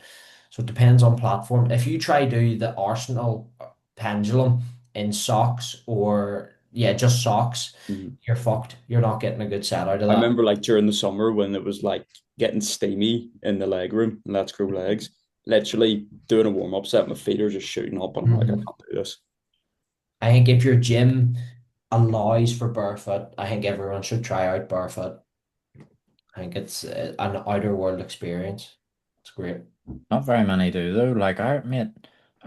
So it depends on platform. If you try do the Arsenal pendulum in socks or yeah, just socks, Mhm. you're fucked. You're not getting a good set out of I that. remember like during the summer when it was like getting steamy in the leg room and Let's Grow Legs. Literally doing a warm up set, my feet are just shooting up, and I'm like, I Mhm. can't do this. I think if your gym allows for barefoot, I think everyone should try out barefoot. I think it's an outer world experience. It's great. Not very many do though. Like I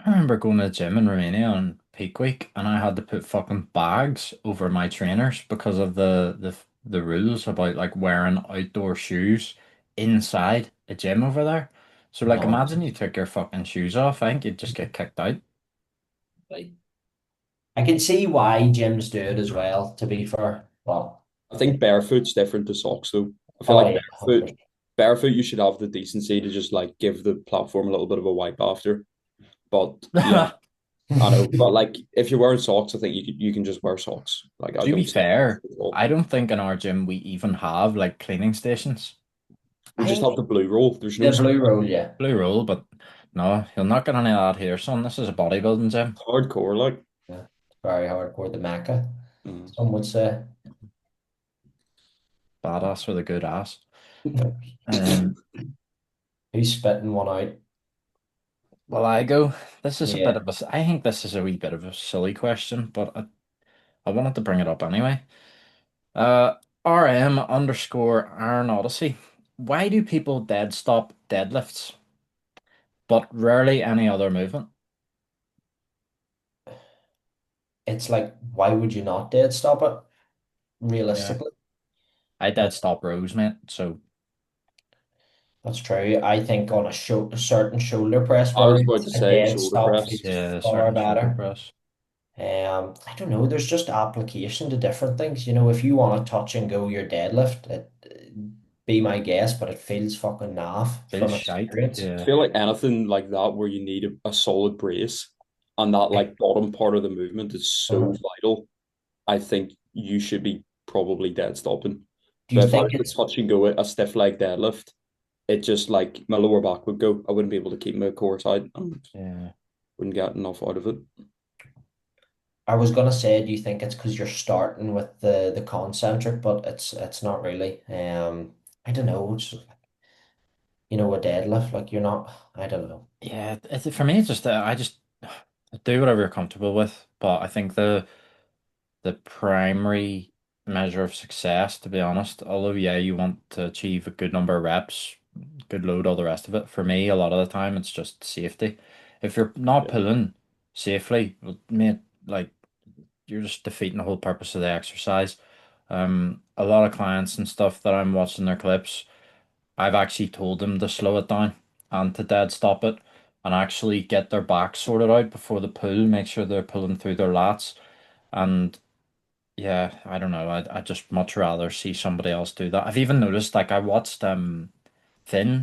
remember going to the gym in Romania on peak week and I had to put fucking bags over my trainers because of the rules about like wearing outdoor shoes inside a gym over there. So like No, imagine you took your fucking shoes off, I think you'd just get kicked out. like, I can see why gyms do it as well, to be fair. Well, I think barefoot's different to socks though. I feel oh like yeah, 100%. barefoot you should have the decency to just like give the platform a little bit of a wipe after. But yeah, I know. But like if you're wearing socks, I think you can just wear socks. Like I To be don't see it fair, at all. I don't think in our gym we even have like cleaning stations. We I just think have the blue roll. There's no the blue roll, yeah. Blue rule, but no, you'll not get any of that here, son. This is a bodybuilding gym. hardcore like. Yeah, it's very hardcore, the Mecca, Mm. some would say. Badass with a good ass. Um, Who's spitting one out? well, I go. This is a bit Yeah. of I think this is a wee bit of a silly question, but I wanted to bring it up anyway. Uh, RM underscore Iron Odyssey. Why do people dead stop deadlifts, but rarely any other movement? It's like, why would you not dead stop it? Yeah. Realistically, I Uh, dead stop rows, mate. So that's true. I think on a certain shoulder press I was variant, about to a say dead shoulder stop press. feels yeah, far certain shoulder better. press. I don't know. There's just application to different things. You know, if you want to touch and go your deadlift, be my guest, but it feels fucking naff Feels from shite. experience. I Yeah. feel like anything like that where you need a solid brace and that like bottom part of the movement is so Mhm. vital. I think you should be probably dead stopping. Do you But if I think was to it's touch and go a stiff leg deadlift, it just like my lower back would go. I wouldn't be able to keep my core tight and Yeah. wouldn't get enough out of it. I was gonna say, do you think it's because you're starting with the concentric, but it's not really. I don't know. It's, a deadlift, like you're not. I don't know. Yeah, for me, it's just I just do whatever you're comfortable with. But I think the primary measure of success, to be honest, although yeah, you want to achieve a good number of reps, good load, all the rest of it. For me, a lot of the time, it's just safety. If you're not Yeah. pulling safely, well, mate, like you're just defeating the whole purpose of the exercise. A lot of clients and stuff that I'm watching their clips. I've actually told them to slow it down and to dead stop it and actually get their back sorted out before the pull, make sure they're pulling through their lats. And yeah, I don't know. I just much rather see somebody else do that. I've even noticed like I watched Finn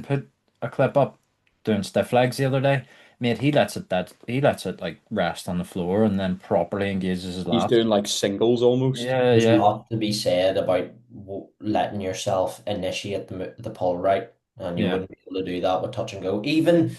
put a clip up doing stiff legs the other day. Mate, he lets it like rest on the floor and then properly engages his He's lats. doing like singles almost. Yeah, There's a yeah, lot to be said about letting yourself initiate the pull right, and you yeah. wouldn't be able to do that with touch and go. Even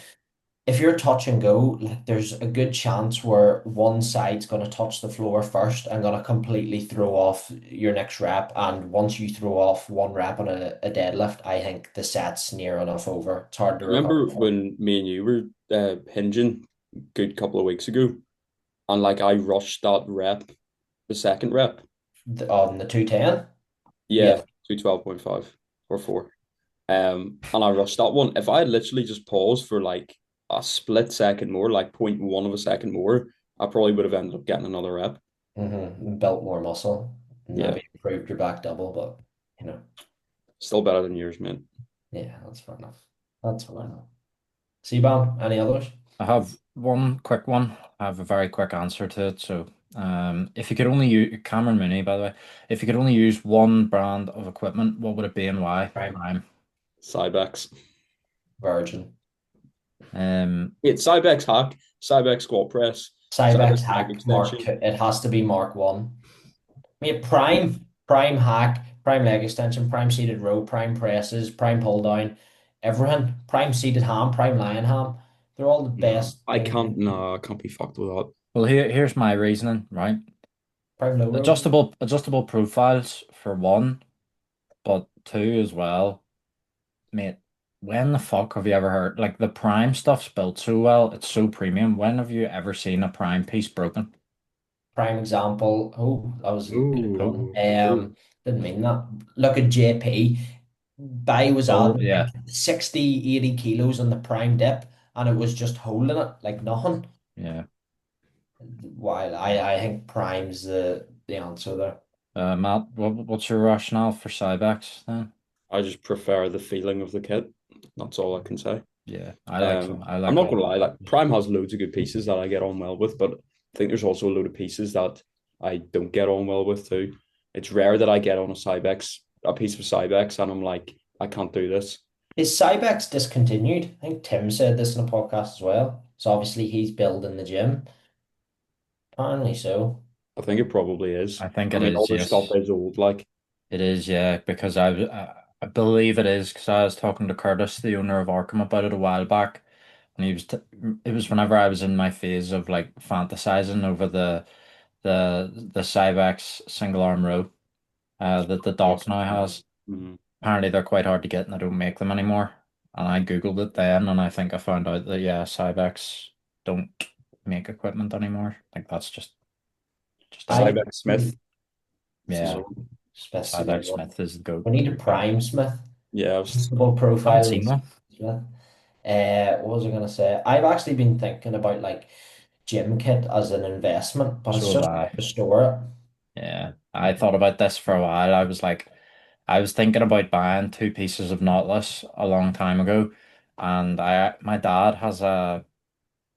if you're touch and go, like there's a good chance where one side's going to touch the floor first and going to completely throw off your next rep. And once you throw off one rep on a deadlift, I think the set's near enough over. It's hard to I recover remember from. when me and you were hinging a good couple of weeks ago, and like I rushed that rep, the second rep. On the 210. Yeah. Yeah, 212.5 or four. And I rushed that one. If I had literally just paused for like a split second more, like point 0.1 of a second more, I probably would have ended up getting another rep. Built more muscle, Yeah, maybe improved your back double, but you know, still better than yours, man. yeah, that's fair enough. That's fair enough. C-bomb, any others? I have one quick one. I have a very quick answer to it. So, if you could only use Cameron Mooney, by the way, if you could only use one brand of equipment, what would it be and why? Prime, Prime. Cybex. Virgin. It's Cybex hack, Cybex squat press, Cybex Cybex leg hack Mark extension. 2. It has to be Mark 1. Mate, prime hack, prime leg extension, prime seated row, prime presses, prime pull down, everything. Prime seated ham, prime lion ham. They're all the No, best I things you can't. can do. No, I can't be fucked with that. Well, here's my reasoning, right? Prime low row. Adjustable profiles for one, but two as well. Mate, when the fuck have you ever heard like the Prime stuff's built so well, it's so premium. When have you ever seen a Prime piece broken? Prime example. Oh, that was a good pun. Ooh, ooh. Didn't mean that. Look at JP. Bay was Oh adding yeah, like 60, 80 kilos on the prime dip, and it was just holding it like nothing. yeah. While I think prime's the answer there. Matt, what's your rationale for Cybex then? I just prefer the feeling of the kit. That's all I can say. Yeah, I I'm like not all gonna lie, the like Prime has loads of good pieces that I get on well with, but I think there's also a load of pieces that I don't get on well with too. It's rare that I get on a piece of Cybex, and I'm like, I can't do this. Is Cybex discontinued? I think Tim said this in a podcast as well. So obviously he's building the gym. Apparently so. I think it probably is. I think I it mean, all is, their stuff yes. is old, like It is, yeah, because I believe it is because I was talking to Curtis, the owner of Arkham, about it a while back, and it was whenever I was in my phase of like fantasizing over the Cybex single arm row that the Doc now has. mhm. Apparently they're quite hard to get and they don't make them anymore. And I Googled it then and I think I found out that yeah, Cybex don't make equipment anymore. I think that's just a myth. I Cybex Smith. It's his Yeah, own. Smith's a good Cybex one. Smith is the goat. We need a prime Smith. Yeah, Adjustable I haven't profile seen is one. Smith. What was I gonna say? I've actually been thinking about like gym kit as an investment, but it's So have just hard I. to store it. Yeah. I thought about this for a while. I was thinking about buying two pieces of Nautilus a long time ago. And my dad has a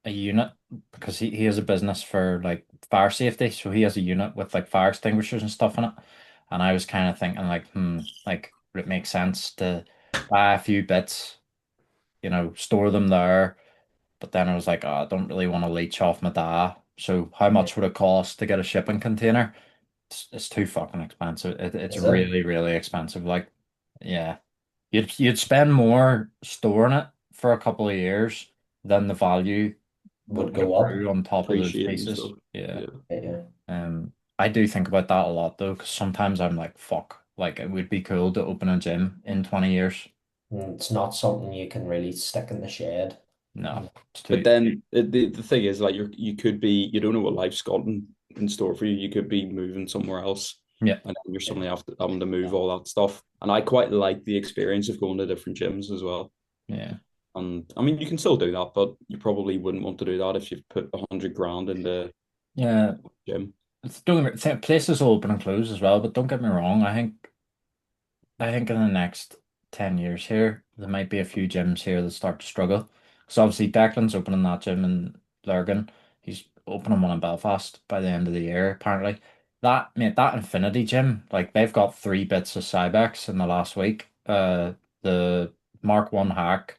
unit because he has a business for like fire safety. So he has a unit with like fire extinguishers and stuff in it. And I was kind of thinking like, like would it make sense to buy a few bits, store them there, but then I was like, oh, I don't really want to leech off my dad. So how much would it cost to get a shipping container? It's too fucking expensive. It's Is it? really, really expensive. Like, yeah, you'd spend more storing it for a couple of years than the value Would would go up. accrue on top of those Appreciate and stuff. pieces. Yeah. Yeah. Yeah. I do think about that a lot though, because sometimes I'm like, fuck, like it would be cool to open a gym in 20 years. It's not something you can really stick in the shed. No, it's But too, then the thing is, like, you could be, you don't know what life's got in store for you. You could be moving somewhere else, yeah, and then you're suddenly having to move all that stuff. And I quite like the experience of going to different gyms as well. yeah, And I mean, you can still do that, but you probably wouldn't want to do that if you've put 100 grand in the yeah. gym. Don't get me, places will open and close as well, but don't get me wrong. I think in the next 10 years here, there might be a few gyms here that start to struggle. Because obviously Declan's opening that gym in Lurgan. He's opening one in Belfast by the end of the year, apparently. That, mate, that Infinity gym, like they've got three bits of Cybex in the last week. The Mark 1 hack,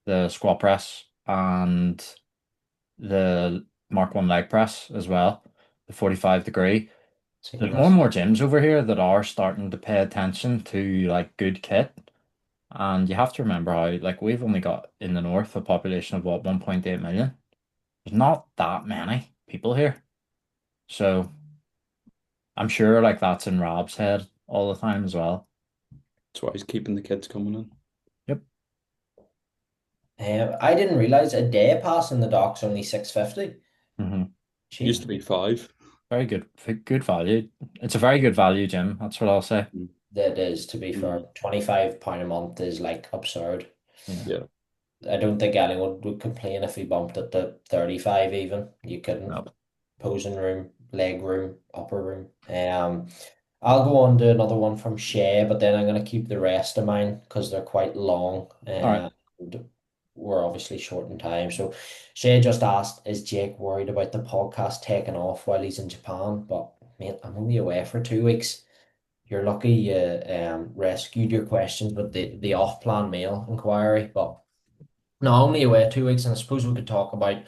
the squat press, and the Mark 1 leg press as well, the 45 degree. There's more and Jesus. more gyms over here that are starting to pay attention to like good kit. And you have to remember how like we've only got in the north a population of what 1.8 million. There's not that many people here. So I'm sure like that's in Rob's head all the time as well. That's why he's keeping the kids coming in. Yep. I didn't realize a day pass in the dock's only 650. Hmm. Used Cheap. to be five. Very good. Good value. It's a very good value gym. That's what I'll say. Mm. That is, to be fair. Mm. £25 a month is like absurd. Yeah. Yeah. I don't think anyone would complain if we bumped it to 35 even. You couldn't. No. Posing room, leg room, upper room. I'll go on to another one from Shay, but then I'm going to keep the rest of mine because they're quite long. All right. And we're obviously short in time. So Shay just asked, is Jake worried about the podcast taking off while he's in Japan? But mate, I'm only away for 2 weeks. You're lucky you rescued your questions with the off-plan mail inquiry. But no, only away 2 weeks, and I suppose we could talk about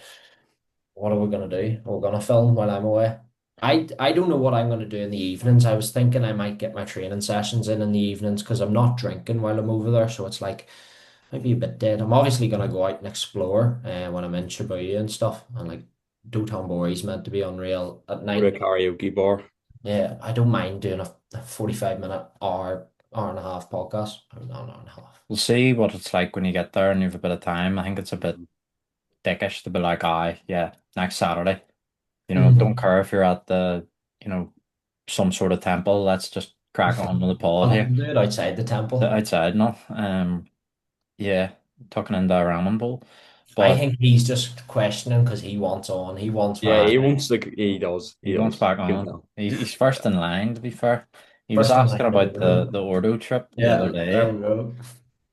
what are we gonna do? We're gonna film while I'm away. I don't know what I'm gonna do in the evenings. I was thinking I might get my training sessions in the evenings because I'm not drinking while I'm over there, so it's like might be a bit dead. I'm obviously gonna go out and explore when I'm in Shibuya and stuff, and like Dotonbori is meant to be unreal at Go to a night. karaoke bar. Yeah, I don't mind doing a 45 minute hour and a half podcast. Or no, hour and a half. We'll see what it's like when you get there and you have a bit of time. I think it's a bit dickish to be like, aye, yeah, next Saturday. Don't Mm-hmm. care if you're at the, you know, some sort of temple. Let's just crack on with the pod I'll here. do it outside the temple. Outside, no. Yeah, tucking into a ramen bowl. I But think he's just questioning because he wants on. He wants Yeah, back. he wants the he does. He he wants does. back You can on. tell. He's first in line, to be fair. He was First in line asking for the about the world. Ordo trip the other Yeah, there day. we go.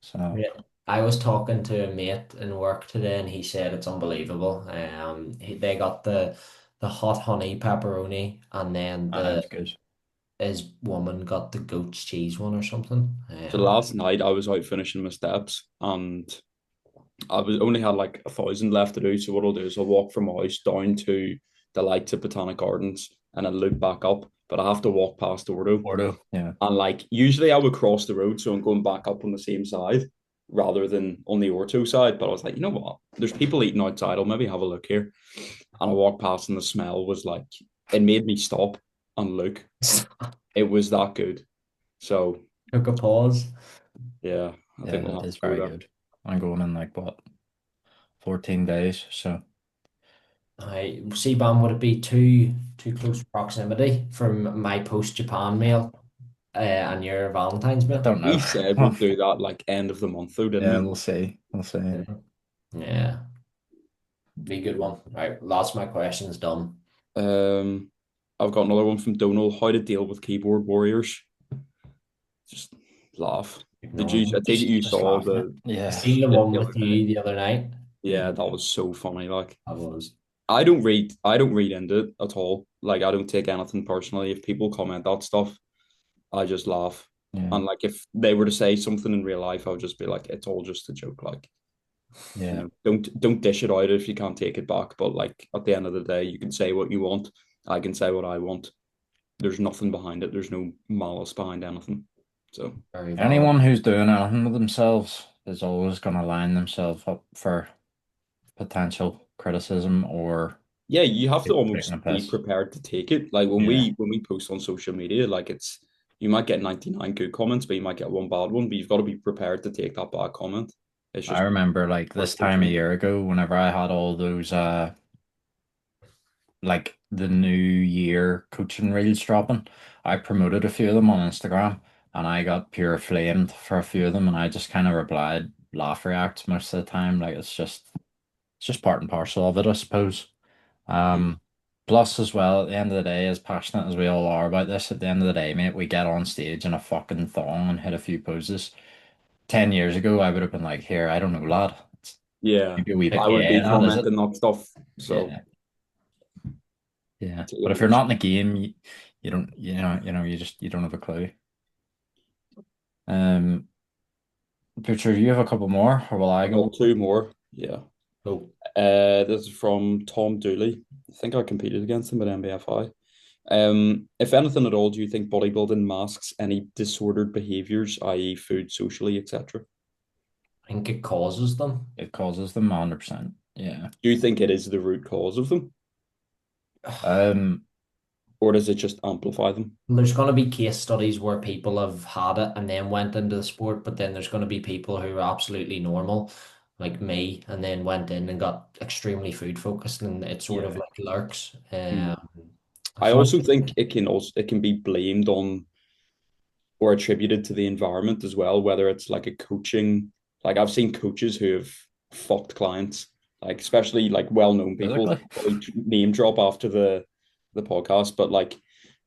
So Yeah. I was talking to a mate in work today, and he said it's unbelievable. They got the hot honey pepperoni, and then it's good. his woman got the goat's cheese one or something. So last night I was out finishing my steps and I was only had like 1,000 left to do. So what I'll do is I'll walk from my house down to the lights at Botanic Gardens and then loop back up. But I have to walk past Ordo. Ordo, yeah. And like usually I would cross the road, so I'm going back up on the same side rather than on the Orto side. But I was like, you know what? There's people eating outside. I'll maybe have a look here. And I walked past and the smell was like it made me stop and look. It was that good. So Took a pause. yeah, I Yeah, think we'll it have is to go very there. good. I'm going in like what, 14 days. So I CBAM, would it be too close proximity from my post Japan mail and your Valentine's I mail? don't know. He said we'll do that like end of the month though, didn't Yeah, he? we'll see. We'll see. Yeah. Yeah, be a good one. Right, lots of my questions done. Um, I've got another one from Donal. How to deal with keyboard warriors? Just laugh. Did Ignore you? I them. take it you Just saw laughing it. the I Yeah. seen the shit one the with other day. you the other night. Yeah, that was so funny. Like I was. I don't read. I don't read into it at all. Like I don't take anything personally. If people comment that stuff, I just laugh. Yeah. And like if they were to say something in real life, I would just be like, it's all just a joke. Like Yeah. Don't dish it out if you can't take it back. But like at the end of the day, you can say what you want. I can say what I want. There's nothing behind it. There's no malice behind anything. So Very valid. Anyone who's doing anything with themselves is always going to line themselves up for potential criticism or yeah, you have to people taking a almost be piss. prepared to take it. Like Yeah, when we post on social media, like it's you might get 99 good comments, but you might get one bad one. But you've got to be prepared to take that bad comment. It's I just remember like part this of time social a media. year ago, whenever I had all those like the new year coaching reels dropping, I promoted a few of them on Instagram and I got pure flamed for a few of them and I just kind of replied, laugh react most of the time. Like it's just part and parcel of it, I suppose. Yeah. Um, Plus as well, at the end of the day, as passionate as we all are about this, at the end of the day, mate, we get on stage in a fucking thong and hit a few poses. 10 years ago, I would have been like, here, I don't know, lad. It's Yeah. maybe a wee I bit would gay, be that is it? commenting that stuff. So Yeah, yeah. take it But if with you're a not in the chin. game, you don't, you don't have a clue. Um, Picture, you have a couple more, or will I I've go? got two more. Yeah. So This is from Tom Dooley. I think I competed against him at MBFI. If anything at all, do you think bodybuilding masks any disordered behaviors, i.e., food, socially, etc.? I think it causes them. It causes them 100%. Yeah. Do you think it is the root cause of them, Um, or does it just amplify them? There's going to be case studies where people have had it and then went into the sport, but then there's going to be people who are absolutely normal, like me, and then went in and got extremely food focused, and it sort of Yeah. like lurks. Hmm. I I find also think it can be blamed on or attributed to the environment as well, whether it's like a coaching, like I've seen coaches who have fucked clients, like especially like well-known people, Physically. probably name drop after the podcast, but like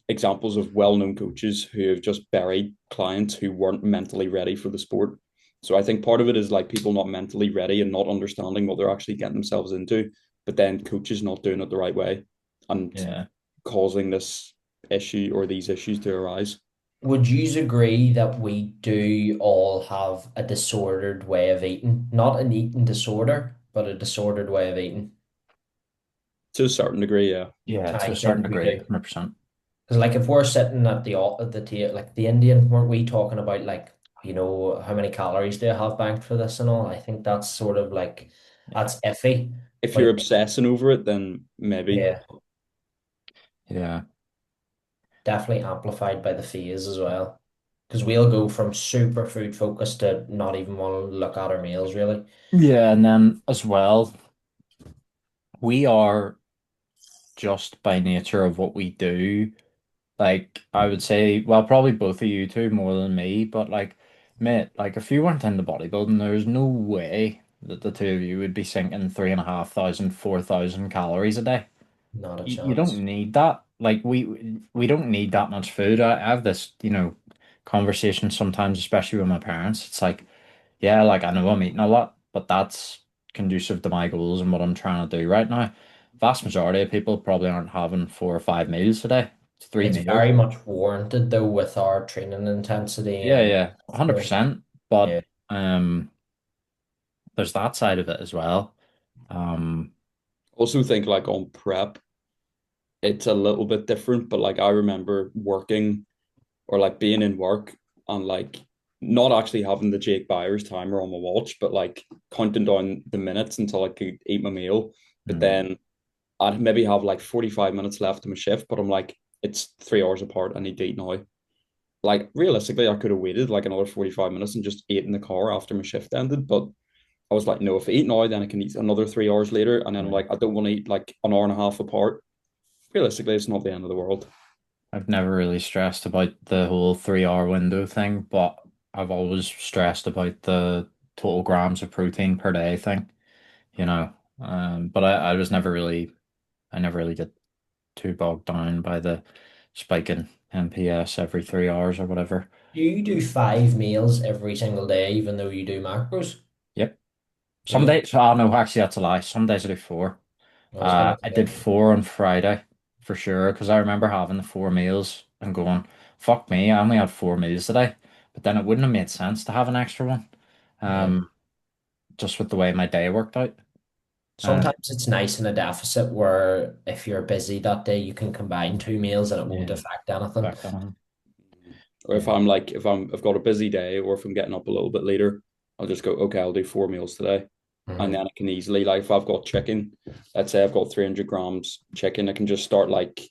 examples of well-known coaches who have just buried clients who weren't mentally ready for the sport. So I think part of it is like people not mentally ready and not understanding what they're actually getting themselves into, but then coaches not doing it the right way and Yeah. causing this issue or these issues to arise. Would you agree that we do all have a disordered way of eating? Not an eating disorder, but a disordered way of eating. To a certain degree, yeah. Yeah, to I a certain think we degree, do. 100%. Because like if we're sitting at the table, like the Indian, weren't we talking about like, how many calories do you have banked for this and all? I think that's sort of like Yeah. that's iffy. If you're But obsessing over it, then maybe. yeah, Yeah. definitely amplified by the phase as well. Because we'll go from super food focused to not even want to look at our meals really. Yeah, and then as well, we are just by nature of what we do. Like, I would say, well, probably both of you two more than me, but like, mate, like if you weren't into bodybuilding, there's no way that the two of you would be sinking 3,500, 4,000 calories a day. Not a You don't chance. need that. Like we don't need that much food. I have this, conversation sometimes, especially with my parents. It's like, yeah, like I know I'm eating a lot, but that's conducive to my goals and what I'm trying to do right now. Vast majority of people probably aren't having 4 or 5 meals a day. It's three It's meals. very much warranted though with our training intensity Yeah, and yeah, so 100%. But yeah. there's that side of it as well. Um, Also think like on prep, it's a little bit different, but like I remember working or like being in work and like not actually having the Jake Byers timer on my watch, but like counting down the minutes until I could eat my meal. But mm, then I'd maybe have like 45 minutes left of my shift, but I'm like, it's 3 hours apart. I need to eat now. Like realistically, I could have waited like another 45 minutes and just ate in the car after my shift ended. But I was like, no, if I eat now, then I can eat another 3 hours later. And then I'm yeah. like, I don't want to eat like an hour and a half apart. Realistically, it's not the end of the world. I've never really stressed about the whole 3 hour window thing, but I've always stressed about the total grams of protein per day thing, you know. But I never really get too bogged down by the spike in MPS every 3 hours or whatever. Do you do 5 meals every single day, even though you do macros? Yep. Do Some you? days, oh no, actually that's a lie. Some days I do four. I was gonna I did say, four on Friday for sure because I remember having the 4 meals and going, fuck me, I only had 4 meals today. But then it wouldn't have made sense to have an extra one. yeah. Um, just with the way my day worked out. Uh, Sometimes it's nice in a deficit where if you're busy that day, you can combine two meals and it won't yeah, affect anything. back on. Or if I'm like if I've got a busy day, or if I'm getting up a little bit later, I'll just go, okay, I'll do 4 meals today. And Mhm. then I can easily, like, if I've got chicken, let's say I've got 300 grams chicken, I can just start like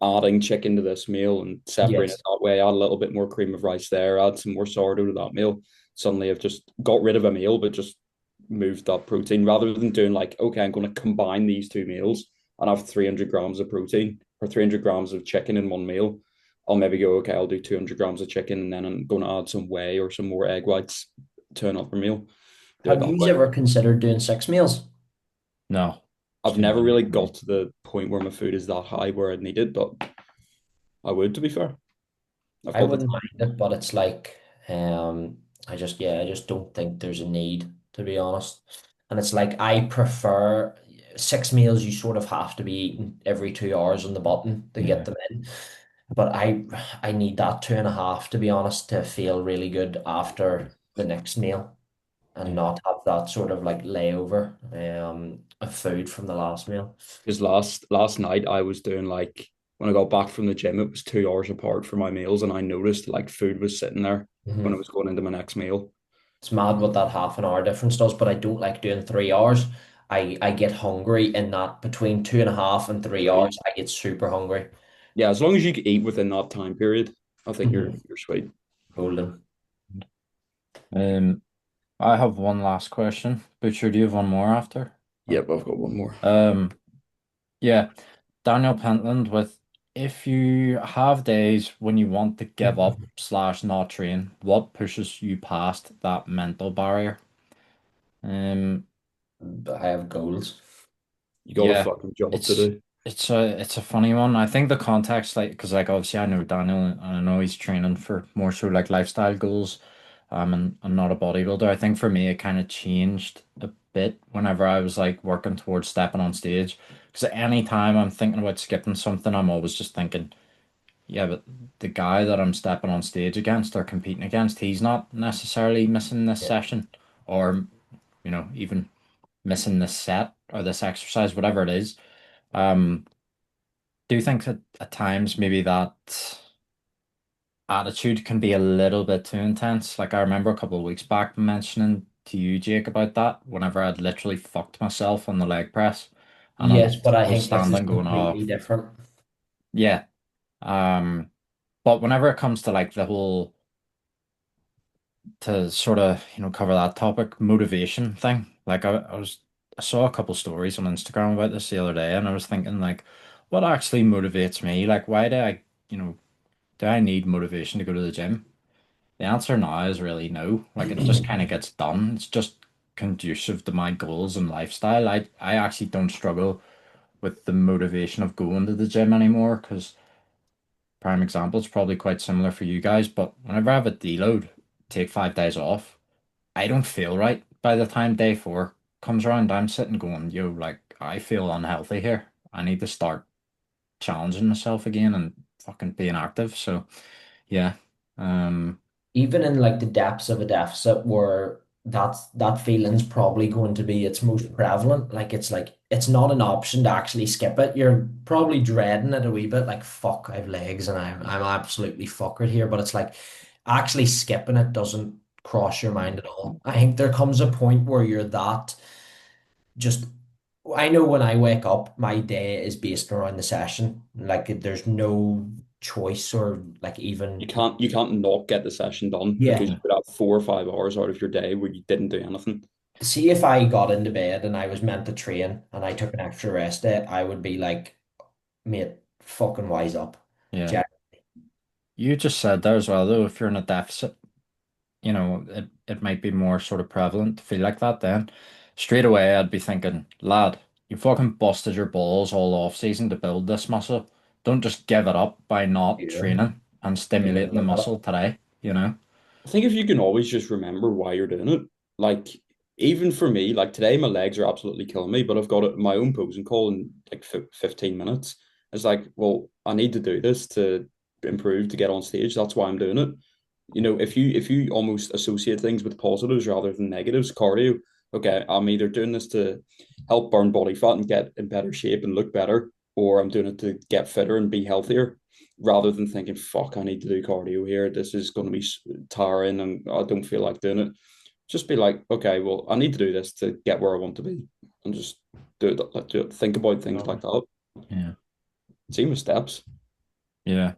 adding chicken to this meal and separating it Yes. that way. Add a little bit more cream of rice there, add some more sourdough to that meal. Suddenly I've just got rid of a meal, but just moved that protein rather than doing like, okay, I'm going to combine these two meals and have 300 grams of protein or 300 grams of chicken in one meal. I'll maybe go, okay, I'll do 200 grams of chicken and then I'm going to add some whey or some more egg whites to another meal. Do it Have that you way. ever considered doing 6 meals? No, it's I've too never much really for me. got to the point where my food is that high where I need it, but I would, to be fair. I've I got the wouldn't time. mind it, but it's like, I just don't think there's a need, to be honest. And it's like, I prefer 6 meals, you sort of have to be eating every 2 hours on the button to get Yeah, them in. But I need that 2.5, to be honest, to feel really good after the next meal and yeah. not have that sort of like layover of food from the last meal. Because last night I was doing like when I got back from the gym, it was 2 hours apart for my meals, and I noticed like food was sitting there when I Mhm. was going into my next meal. It's mad what that half an hour difference does, but I don't like doing 3 hours. I get hungry in that between 2.5 and 3 hours. Three. I get super hungry. Yeah, as long as you can eat within that time period, I think Mhm. you're sweet. Golden. Um, I have one last question. Butcher, do you have one more after? Yep, I've got one more. Um, yeah. Daniel Pentland with if you have days when you want to give up slash not train, what pushes you past that mental barrier? Um, But I have goals. You got a yeah, fucking job to it's do. it's a funny one. I think the context, like, because like obviously I know Daniel and I know he's training for more so like lifestyle goals. And I'm not a bodybuilder. I think for me it kind of changed a bit whenever I was like working towards stepping on stage. Because any time I'm thinking about skipping something, I'm always just thinking, yeah, but the guy that I'm stepping on stage against or competing against, he's not necessarily missing this Yeah. session or, even missing this set or this exercise, whatever it is. Do you think that at times maybe that attitude can be a little bit too intense? Like I remember a couple of weeks back mentioning to you, Jake, about that whenever I'd literally fucked myself on the leg press and Yes, but I I was think this is standing going, oh, completely different. yeah. Um, but whenever it comes to like the whole to sort of, cover that topic, motivation thing, like I saw a couple stories on Instagram about this the other day and I was thinking like, what actually motivates me? Like why you know, do I need motivation to go to the gym? The answer now is really no. Like it just kind of gets done. It's just conducive to my goals and lifestyle. I actually don't struggle with the motivation of going to the gym anymore because prime example, it's probably quite similar for you guys, but whenever I have a deload, take 5 days off, I don't feel right. By the time day four comes around, I'm sitting going, yo, like I feel unhealthy here. I need to start challenging myself again and fucking being active. So yeah. Um Even in like the depths of a deficit where that feeling's probably going to be its most prevalent. Like it's not an option to actually skip it. You're probably dreading it a wee bit, like fuck, I've legs and I'm absolutely fuckered here. But it's like actually skipping it doesn't cross your mind at all. I think there comes a point where you're that just I know when I wake up, my day is based around the session. Like there's no choice or like even You can't not get the session done yeah. because you could have 4 or 5 hours out of your day where you didn't do anything. See, if I got into bed and I was meant to train and I took an extra rest day, I would be like, mate, fucking wise up. yeah. Jack. You just said there as well, though, if you're in a deficit, it might be more sort of prevalent to feel like that then. Straight away, I'd be thinking, lad, you fucking busted your balls all off season to build this muscle. Don't just give it up by not Here, training and here, stimulating the look at it. muscle today, you know? I think if you can always just remember why you're doing it, like even for me, like today my legs are absolutely killing me, but I've got my own posing call in like 15 minutes. It's like, well, I need to do this to improve to get on stage. That's why I'm doing it. if you almost associate things with positives rather than negatives, cardio, okay, I'm either doing this to help burn body fat and get in better shape and look better, or I'm doing it to get fitter and be healthier, rather than thinking, fuck, I need to do cardio here. This is going to be tiring and I don't feel like doing it. Just be like, okay, well, I need to do this to get where I want to be, and just do it. Like, do it. Think about things like that. Yeah. Same with steps. Yeah.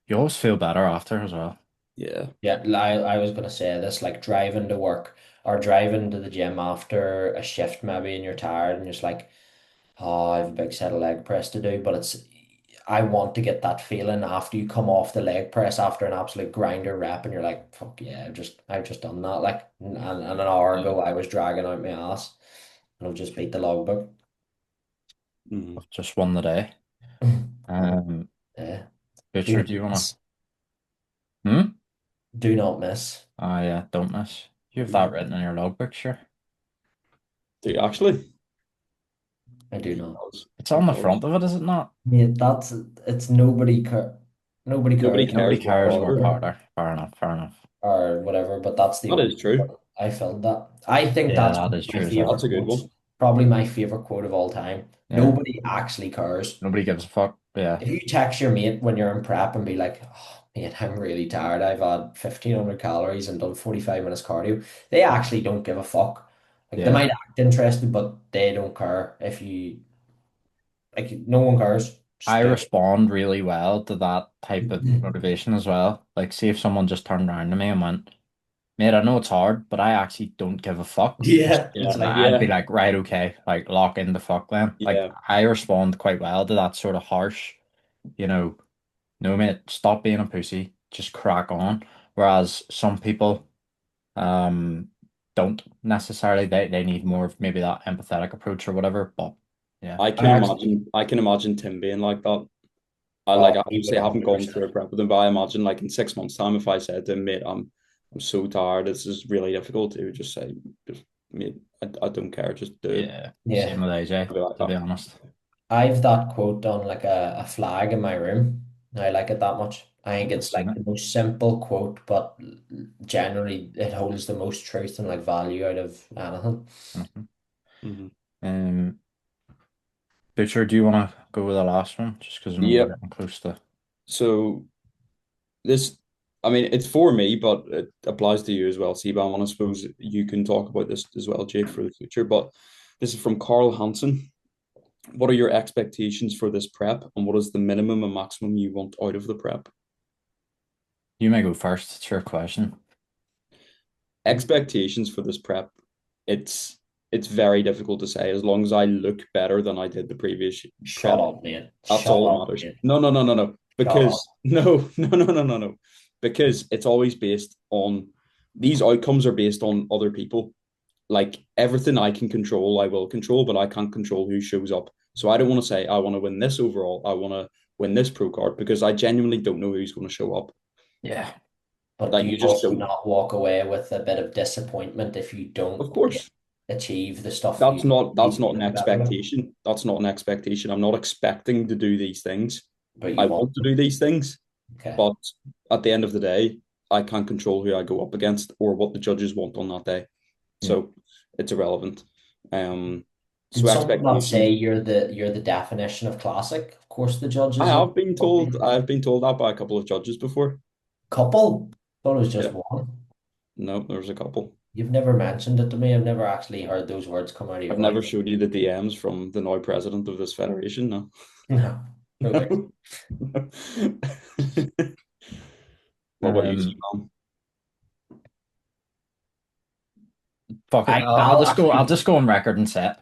You always feel better after as well. Yeah. Yeah, I was gonna say this, like driving to work or driving to the gym after a shift maybe and you're tired and you're just like, oh, I have a big set of leg press to do, but I want to get that feeling after you come off the leg press after an absolute grinder rep and you're like, fuck yeah, I've just done that. Like and an hour Yeah. ago I was dragging out my ass and I've just beat the logbook. Mhm. I've just won the day. Um, Yeah. Do Butcher, not do you wanna? miss. Hmm? Do not miss. Ah, yeah, don't miss. You have that Mhm. written in your logbook, sure. Do you actually? I Yeah, do he not. does. It's He on the does. front of it, is it not? Yeah, that's it's nobody Nobody cares Nobody cares work cares, work harder. harder. Fair enough, fair enough. or whatever, but that's the That only is true. I felt that. I think Yeah, that's that one is of my true as favorite That's well. a good quotes. one. Probably my favorite quote of all time. Yeah. Nobody actually cares. Nobody gives a fuck. Yeah. If you text your mate when you're in prep and be like, oh, mate, I'm really tired. I've had 1,500 calories and done 45 minutes cardio. They actually don't give a fuck. Like they Yeah. might act interested, but they don't care if you like no one cares. I Just do respond really well to that type of it. motivation as well. Like, see if someone just turned around to me and went, mate, I know it's hard, but I actually don't give a fuck. Yeah, it's Yeah, like I'd be yeah, like, right, okay, like lock in the fuck then. Like, yeah. I respond quite well to that sort of harsh, you know, no, mate, stop being a pussy, just crack on. Whereas some people, um, don't necessarily, they need more of maybe that empathetic approach or whatever. But yeah, I actually I can imagine Tim being like that. I oh, like I he would obviously haven't gone 100%. through a prep with him, but I imagine like in 6 months' time, if I said to him, mate, I'm so tired, this is really difficult, he would just say, just mate, I don't care, just do it. yeah, same Yeah. with AJ, I'd be like to be that. honest. I've that quote on like a flag in my room. I like it that much. I think I've it's seen like it. the most simple quote, but generally it holds the most truth and like value out of anything. Mhm. Mhm. Butcher, do you want to go with the last one? Just because I know we're Yep. getting close to. So this, I mean, it's for me, but it applies to you as well, Sebam. And I suppose you can talk about this as well, Jake, for the future. But this is from Carl Hansen. What are your expectations for this prep, and what is the minimum and maximum you want out of the prep? You may go first. It's your question. Expectations for this prep, it's it's very difficult to say. As long as I look better than I did the previous Shut prep, up, mate. that's Shut all that up, matters. mate. No, no, no, no, no. Shut up. Because no, no, no, no, no, no. Because it's always based on these outcomes are based on other people. Like everything I can control, I will control, but I can't control who shows up. So I don't want to say I want to win this overall. I want to win this pro card because I genuinely don't know who's going to show up. Yeah, But do Like you you just also don't. not walk away with a bit of disappointment if you don't Of course, achieve the stuff you that's need to not an look better with? expectation. That's not an expectation. I'm not expecting to do these things. But I you want want to do these things, okay. but at the end of the day, I can't control who I go up against or what the judges want on that day. yeah. So it's irrelevant. Did So someone not say expectations. you're the definition of classic? Of course the judges are I've been told that by a couple of judges before. couple. Thought it was just Yeah. one. No, there was a couple. You've never mentioned it to me. I've never actually heard those words come out of your I've mouth. never showed you the DMs from the now president of this federation. No. No, no way. No. What about you, Um, Sam? fuck it. I'll I'll just go. I'll actually just go on record and say it.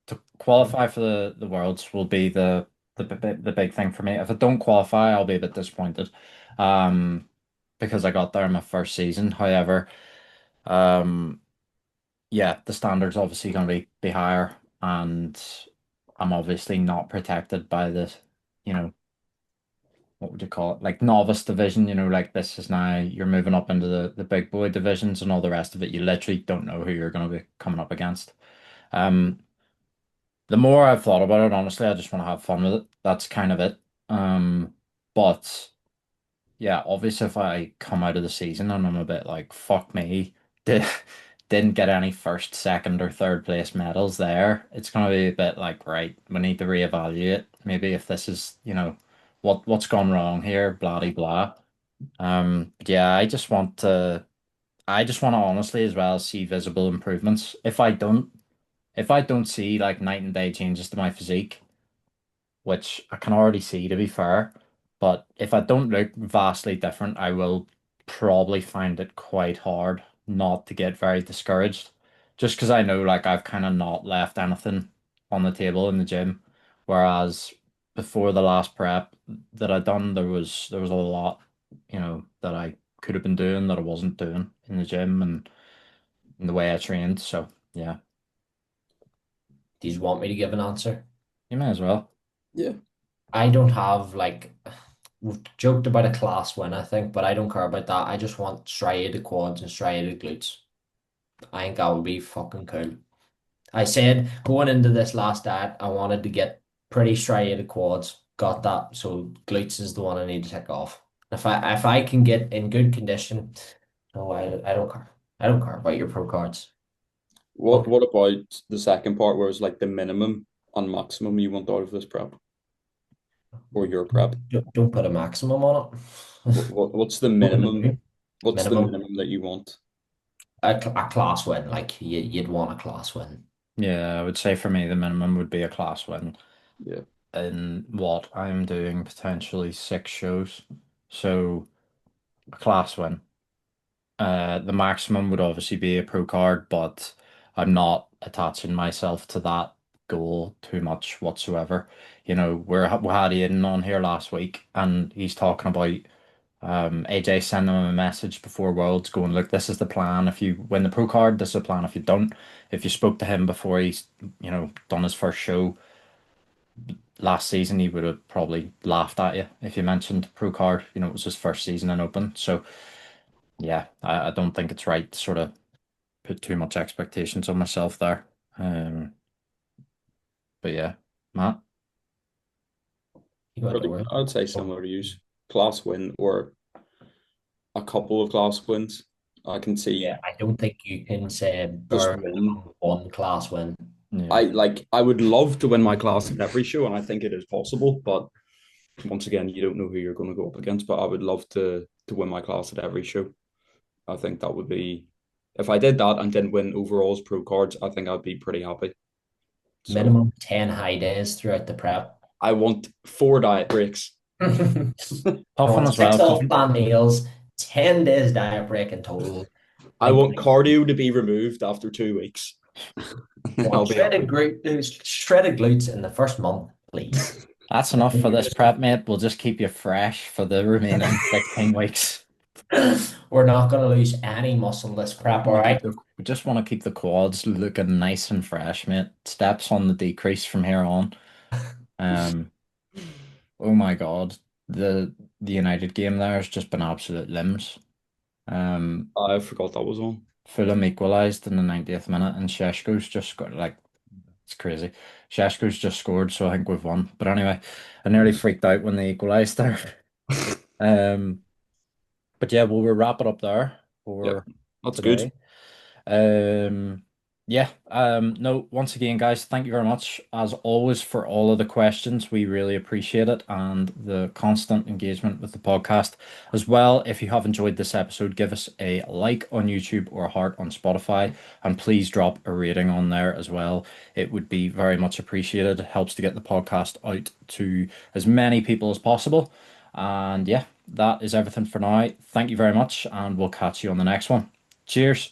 To qualify for the worlds will be the big thing for me. If I don't qualify, I'll be a bit disappointed. Um, because I got there in my first season. However, um, yeah, the standard's obviously going to be higher, and I'm obviously not protected by this, you know, what would you call it? Like novice division, like this is now you're moving up into the big boy divisions and all the rest of it. You literally don't know who you're going to be coming up against. Um, the more I've thought about it, honestly, I just want to have fun with it. That's kind of it. But yeah, obviously if I come out of the season and I'm a bit like, fuck me, did, didn't get any first, second, or third place medals there, it's gonna be a bit like, right, we need to reevaluate. Maybe if this is, what's gone wrong here, blah de blah. But yeah, I just want to honestly as well see visible improvements. If I don't see like night and day changes to my physique, which I can already see to be fair. But if I don't look vastly different, I will probably find it quite hard not to get very discouraged. Just because I know like I've kind of not left anything on the table in the gym. Whereas before the last prep that I done, there was a lot, that I could have been doing that I wasn't doing in the gym and in the way I trained. So yeah, Do you want me to give an answer? you may as well. Yeah. I don't have like we've joked about a class win, I think, but I don't care about that. I just want striated quads and striated glutes. I think that would be fucking cool. I said going into this last diet, I wanted to get pretty striated quads. Got that. So glutes is the one I need to tick off. If I can get in good condition, no, I don't care. I don't care about your pro cards. What What what about the second part where it's like the minimum and maximum you want out of this prep or your prep? don't put a maximum on it. What's the What would minimum? it be? What's the Minimum minimum that you want? a class win, like you'd want a class win. Yeah, I would say for me the minimum would be a class win. Yeah. In what I'm doing potentially 6 shows. So a class win. The maximum would obviously be a pro card, but I'm not attaching myself to that goal too much whatsoever. We had Aiden on here last week and he's talking about AJ sending him a message before Worlds going, look, this is the plan. If you win the pro card, this is the plan. If you don't, if you spoke to him before he's, done his first show last season, he would have probably laughed at you if you mentioned pro card. It was his first season in open. So yeah, I don't think it's right to sort of put too much expectations on myself there. Um, but yeah, Matt. You got the word. I'd say similar to use class win or a couple of class wins. I can Yeah, see I don't think you can say just bare one. minimum one class win. Yeah. I would love to win my class at every show, and I think it is possible. But once again, you don't know who you're going to go up against. But I would love to win my class at every show. I think that would be if I did that and didn't win overalls pro cards, I think I'd be pretty happy. So Minimum 10 high days throughout the prep. I want 4 diet breaks. I Tough one want as six well because off-plan meals, 10 days diet break in total. I I want cardio to be removed after 2 weeks. want I'll be happy. shredded glutes in the first month, please. that's enough for this prep, mate. We'll just keep you fresh for the remaining 16 weeks. We're not going to lose any muscle this prep, all right? We just want to keep the quads looking nice and fresh, mate. Steps on the decrease from here on. Um, oh my God, the United game there has just been absolute limbs. Um, I forgot that was on. Fulham equalised in the 90th minute, and Sheshko's just got like it's crazy. Sheshko's just scored, so I think we've won. But anyway, I nearly freaked out when they equalised there. Um, but yeah, we'll wrap it up there Yep, for that's good. today. Yeah, no, once again, guys, thank you very much as always for all of the questions. We really appreciate it and the constant engagement with the podcast as well. If you have enjoyed this episode, give us a like on YouTube or a heart on Spotify, and please drop a rating on there as well. It would be very much appreciated. It helps to get the podcast out to as many people as possible. And yeah, that is everything for now. Thank you very much, and we'll catch you on the next one. Cheers.